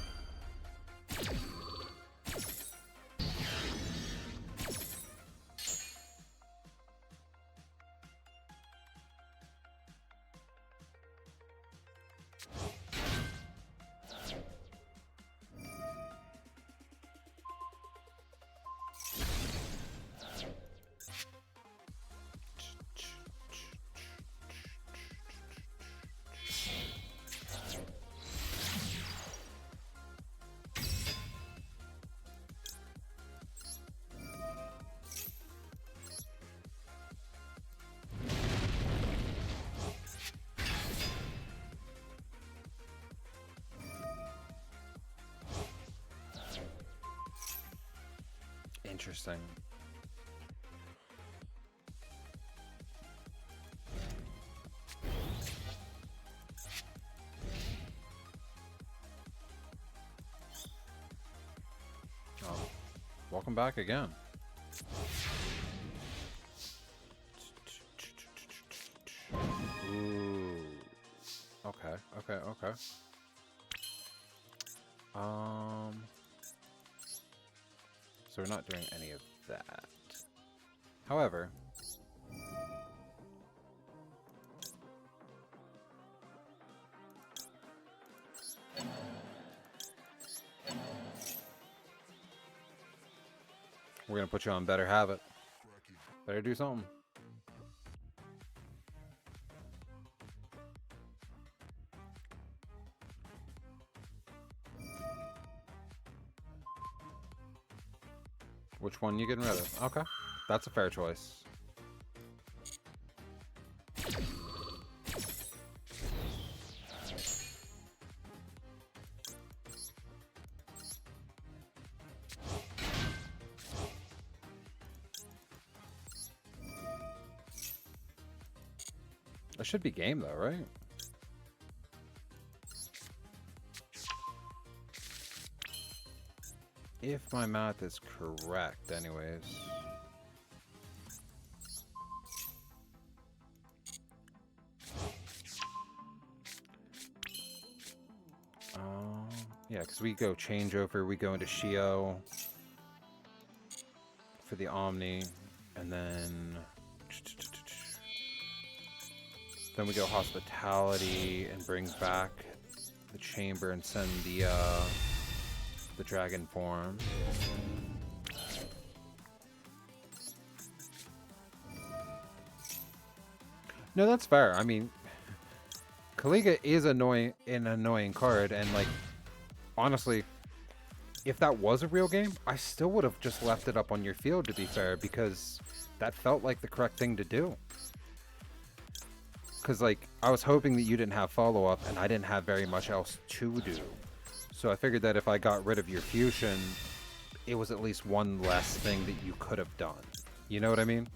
Interesting. Oh, welcome back again. Ooh. Okay, okay, okay. So we're not doing any of that. However, we're gonna put you on better habit. Better do something. Which one you getting rid of? Okay, that's a fair choice. That should be game though, right? If my math is correct, anyways. Yeah, because we go changeover, we go into Shio for the Omni, and then we go Hospitality and bring back the Chamber and send the Dragon form. No, that's fair. I mean, Kaliga is an annoying card, and like, honestly, if that was a real game, I still would have just left it up on your field, to be fair, because that felt like the correct thing to do. Because, like, I was hoping that you didn't have follow-up, and I didn't have very much else to do. So I figured that if I got rid of your fusion, it was at least one less thing that you could have done. You know what I mean?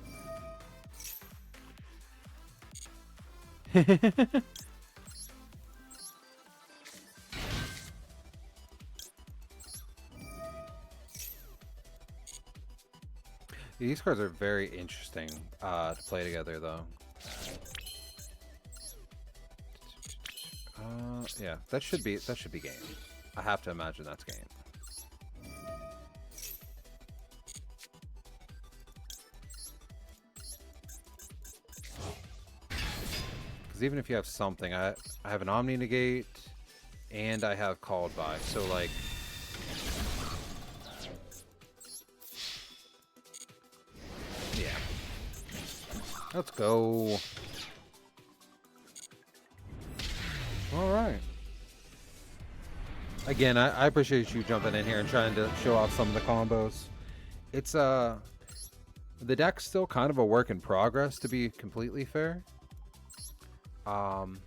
These cards are very interesting to play together, though. Yeah, that should be game. I have to imagine that's game. Because even if you have something, I have an Omni Negate, and I have Called By, so like... Yeah. Let's go. Alright. Again, I appreciate you jumping in here and trying to show off some of the combos. It's, the deck's still kind of a work in progress, to be completely fair. I'm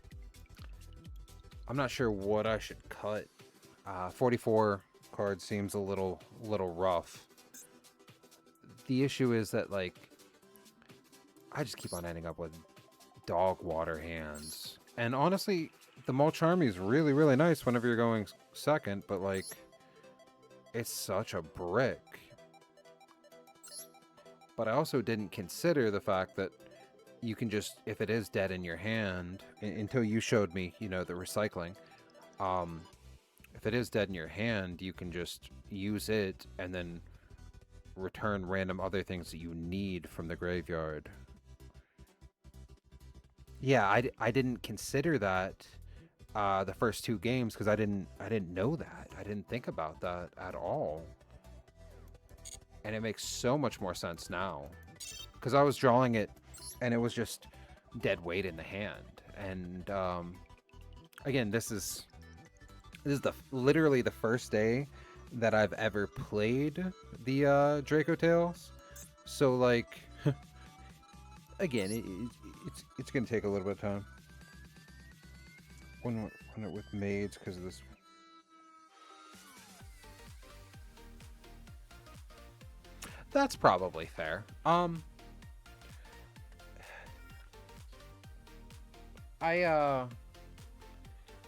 not sure what I should cut. 44 cards seems a little rough. The issue is that, like, I just keep on ending up with dog water hands. And honestly, the Mulch Army is really, really nice whenever you're going second, but, like, it's such a brick. But I also didn't consider the fact that you can just, if it is dead in your hand, until you showed me, you know, the recycling, if it is dead in your hand, you can just use it and then return random other things that you need from the graveyard. Yeah, I didn't consider that the first two games because I didn't know that. I didn't think about that at all. And it makes so much more sense now. Because I was drawing it and it was just dead weight in the hand. And again, this is literally the first day that I've ever played the DracoTails. So like again, it's gonna take a little bit of time. When it with maids because of this. That's probably fair.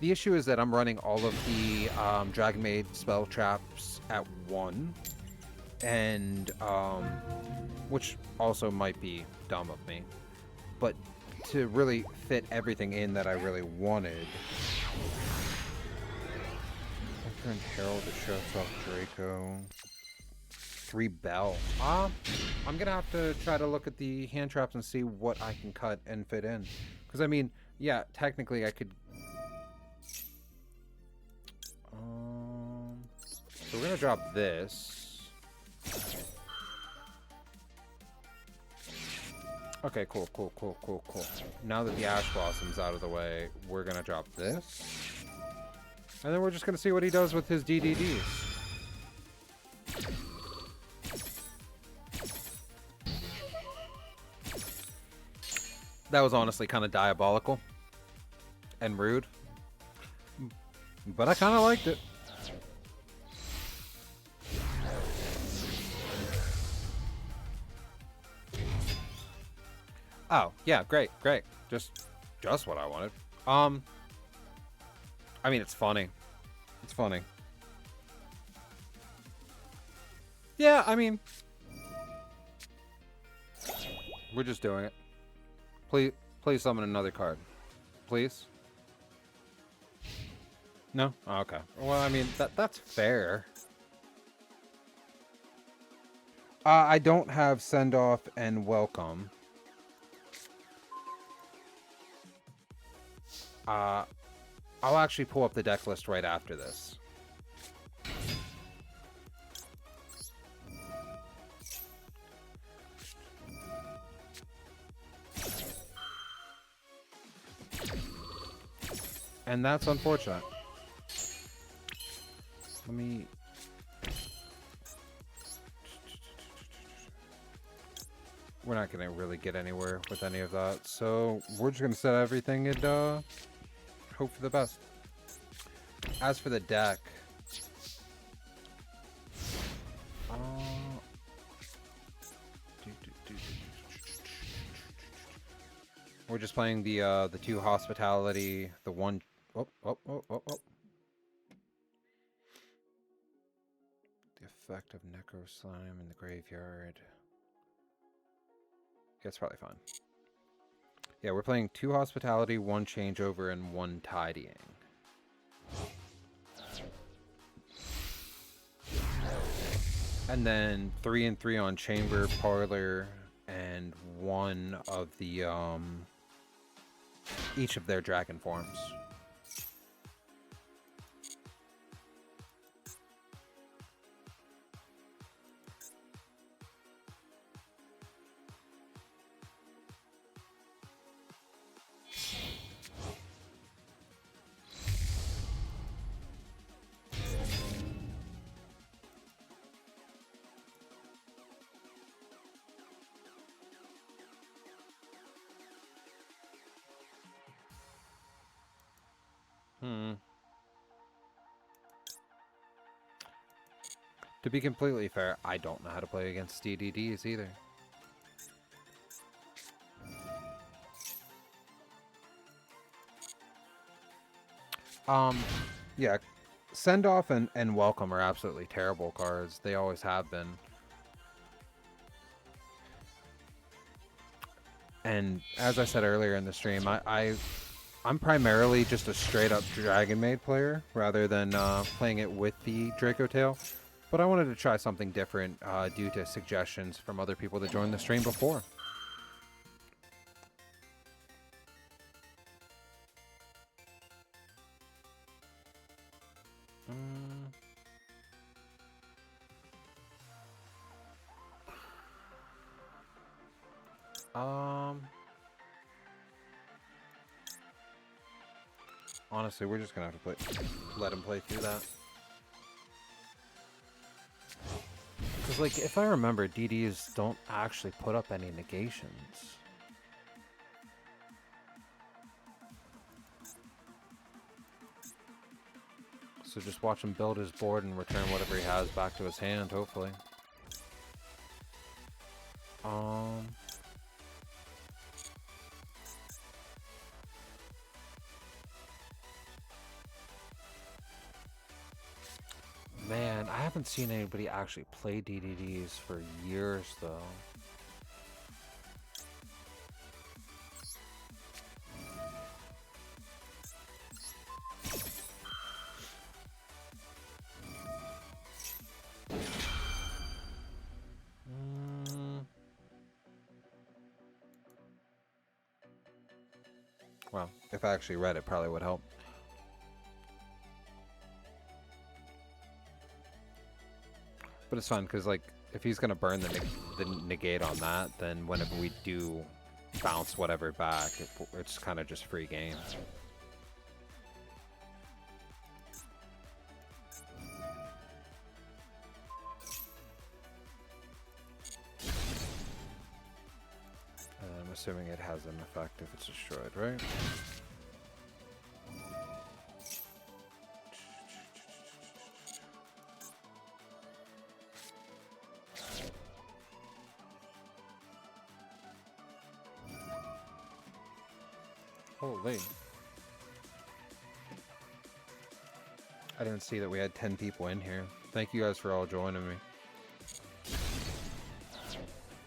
The issue is that I'm running all of the Dragonmaid spell traps at one, and which also might be dumb of me, but to really fit everything in that I really wanted. I turned Herald to shuts off Draco. 3 Bell. I'm gonna have to try to look at the hand traps and see what I can cut and fit in. Because I mean, yeah, technically I could. So we're gonna drop this. Okay, cool. Now that the Ash Blossom's out of the way, we're gonna drop this. And then we're just gonna see what he does with his DDDs. That was honestly kind of diabolical and rude, but I kind of liked it. Oh, yeah, great. Just what I wanted. I mean, it's funny. Yeah, I mean, we're just doing it. Please summon another card. Please? No? Oh, okay. Well, I mean, that's fair. I don't have Send Off and Welcome. I'll actually pull up the deck list right after this. And that's unfortunate. Let me... We're not going to really get anywhere with any of that. So we're just going to set everything and hope for the best. As for the deck... we're just playing the 2 Hospitality, the 1... Oh. The effect of Necro Slime in the graveyard. That's probably fine. Yeah, we're playing 2 Hospitality, 1 Changeover, and 1 Tidying. And then 3 and 3 on Chamber, Parlor, and 1 of the, each of their dragon forms. To be completely fair, I don't know how to play against DDDs either. Yeah, Send Off and Welcome are absolutely terrible cards. They always have been. And as I said earlier in the stream, I'm primarily just a straight-up Dragonmaid player, rather than playing it with the DracoTail. But I wanted to try something different due to suggestions from other people that joined the stream before. Honestly, we're just gonna have to let him play through that. Because, like, if I remember, DDs don't actually put up any negations. So just watch him build his board and return whatever he has back to his hand, hopefully. Man, I haven't seen anybody actually play DDDs for years, though. Well, if I actually read it, probably would help. But it's fun, because, like, if he's going to burn the negate on that, then whenever we do bounce whatever back, it's kind of just free game. I'm assuming it has an effect if it's destroyed, right? Holy. I didn't see that we had 10 people in here. Thank you guys for all joining me.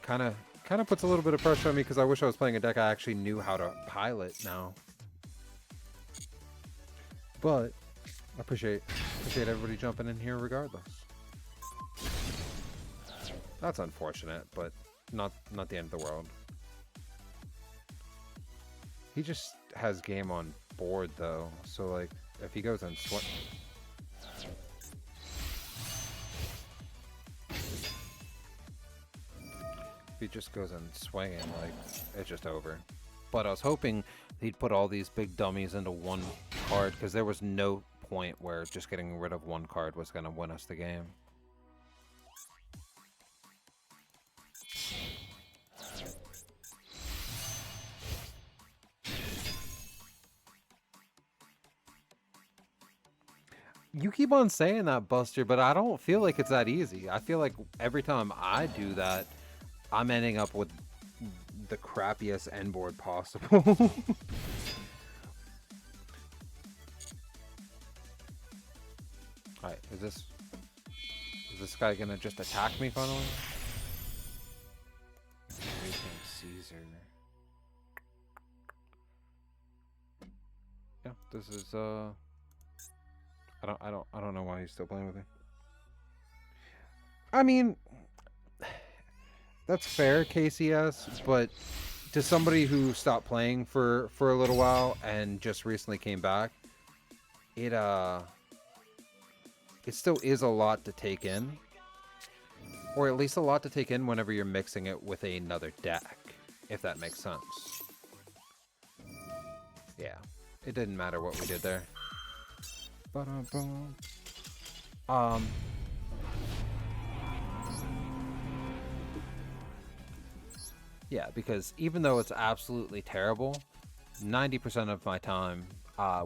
Kind of puts a little bit of pressure on me because I wish I was playing a deck I actually knew how to pilot now. But I appreciate everybody jumping in here regardless. That's unfortunate, but not the end of the world. He just has game on board though, so like if he goes on if he just goes on swinging, like it's just over. But I was hoping he'd put all these big dummies into one card because there was no point where just getting rid of one card was going to win us the game. You keep on saying that, Buster, but I don't feel like it's that easy. I feel like every time I do that, I'm ending up with the crappiest end board possible. Alright, is this guy gonna just attack me finally? Caesar. Yeah, this is I don't know why he's still playing with me. I mean, that's fair, KCS, but to somebody who stopped playing for a little while and just recently came back, it still is a lot to take in. Or at least a lot to take in whenever you're mixing it with another deck, if that makes sense. Yeah, it didn't matter what we did there. Yeah, because even though it's absolutely terrible, 90% of my time,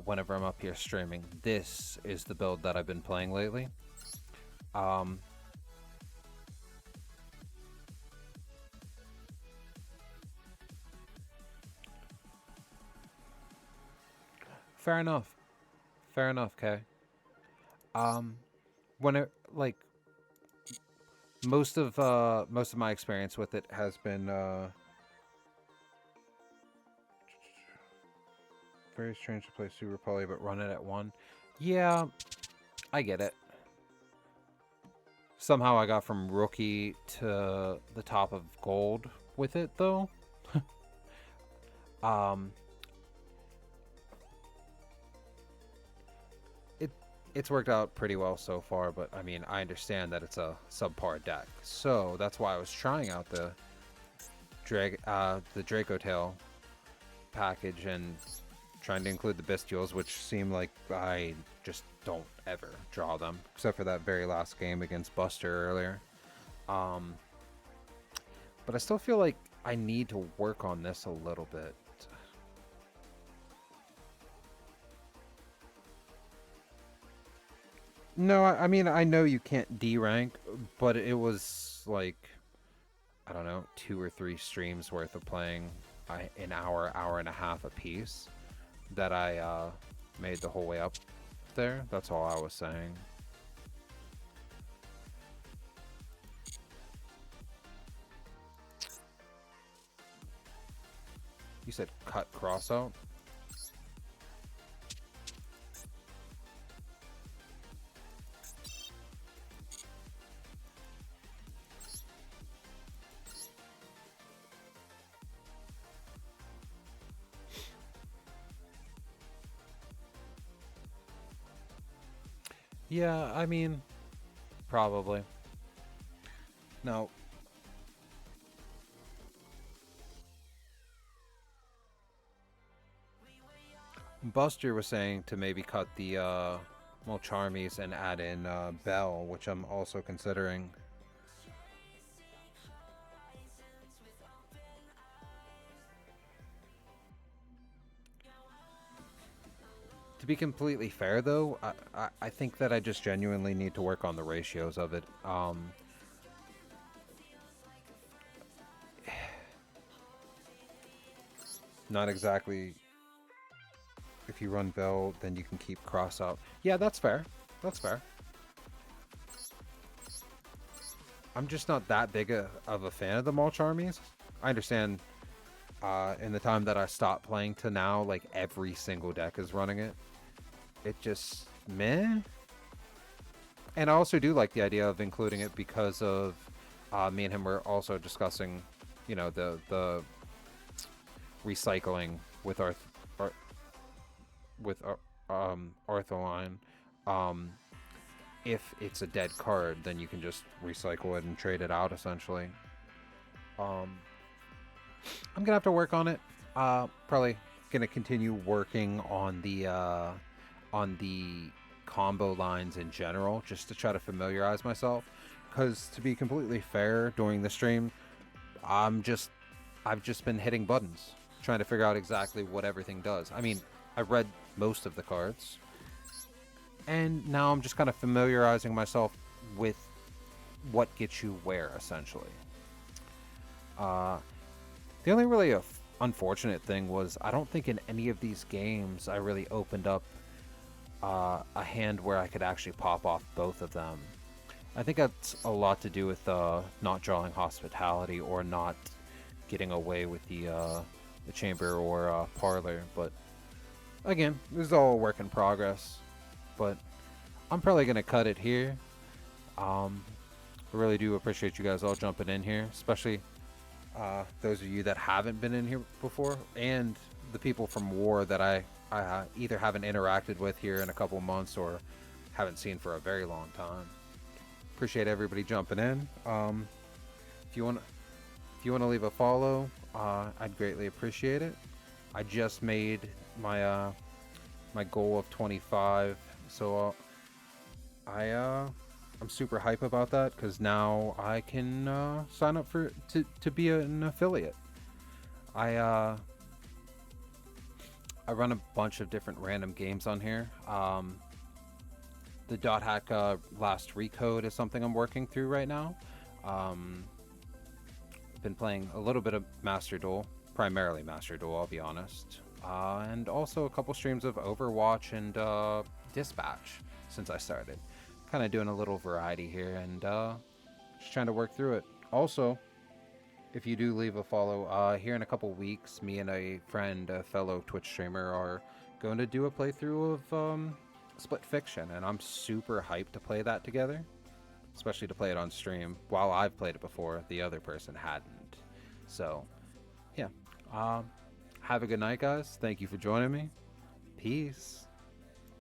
whenever I'm up here streaming, this is the build that I've been playing lately. Fair enough. Fair enough, Kay. When it, like, most of my experience with it has been very strange to play Super Poly but run it at 1. Yeah, I get it. Somehow I got from rookie to the top of gold with it though. It's worked out pretty well so far, but I mean, I understand that it's a subpar deck. So that's why I was trying out the DracoTail package and trying to include the Bestials, which seem like I just don't ever draw them, except for that very last game against Buster earlier. But I still feel like I need to work on this a little bit. No, I mean, I know you can't D rank, but it was like, I don't know, 2 or 3 streams worth of playing an hour, hour and a half a piece that I made the whole way up there. That's all I was saying. You said cut cross out? Yeah, I mean, probably. No. Buster was saying to maybe cut the well, Charmies and add in Bell, which I'm also considering. To be completely fair, though, I think that I just genuinely need to work on the ratios of it. Not exactly. If you run Bell, then you can keep cross out. Yeah, that's fair. That's fair. I'm just not that big of a fan of the Mulch Armies. I understand in the time that I stopped playing to now, like every single deck is running it. It just meh. And I also do like the idea of including it because of me and him were also discussing, you know, the recycling with Artholine. If it's a dead card, then you can just recycle it and trade it out essentially. I'm gonna have to work on it. Probably gonna continue working on the combo lines in general, just to try to familiarize myself. Because to be completely fair, during the stream, I've just been hitting buttons, trying to figure out exactly what everything does. I mean, I read most of the cards, and now I'm just kind of familiarizing myself with what gets you where, essentially. The only really unfortunate thing was I don't think in any of these games I really opened up a hand where I could actually pop off both of them. I think that's a lot to do with not drawing hospitality or not getting away with the chamber or parlor. But again, this is all a work in progress. But I'm probably gonna cut it here. I really do appreciate you guys all jumping in here, especially those of you that haven't been in here before, and the people from War that I either haven't interacted with here in a couple months or haven't seen for a very long time. Appreciate everybody jumping in. If you want to leave a follow, I'd greatly appreciate it. I just made my my goal of 25, so I'm super hype about that because now I can sign up to be an affiliate. I run a bunch of different random games on here. The Dot Hack Last Recode is something I'm working through right now. Been playing a little bit of Master Duel, primarily Master Duel, I'll be honest. And also a couple streams of Overwatch and Dispatch since I started. Kind of doing a little variety here and just trying to work through it. Also, if you do leave a follow, here in a couple weeks, me and a friend, a fellow Twitch streamer, are going to do a playthrough of Split Fiction, and I'm super hyped to play that together, especially to play it on stream. While I've played it before, the other person hadn't. So, yeah. Have a good night, guys. Thank you for joining me. Peace.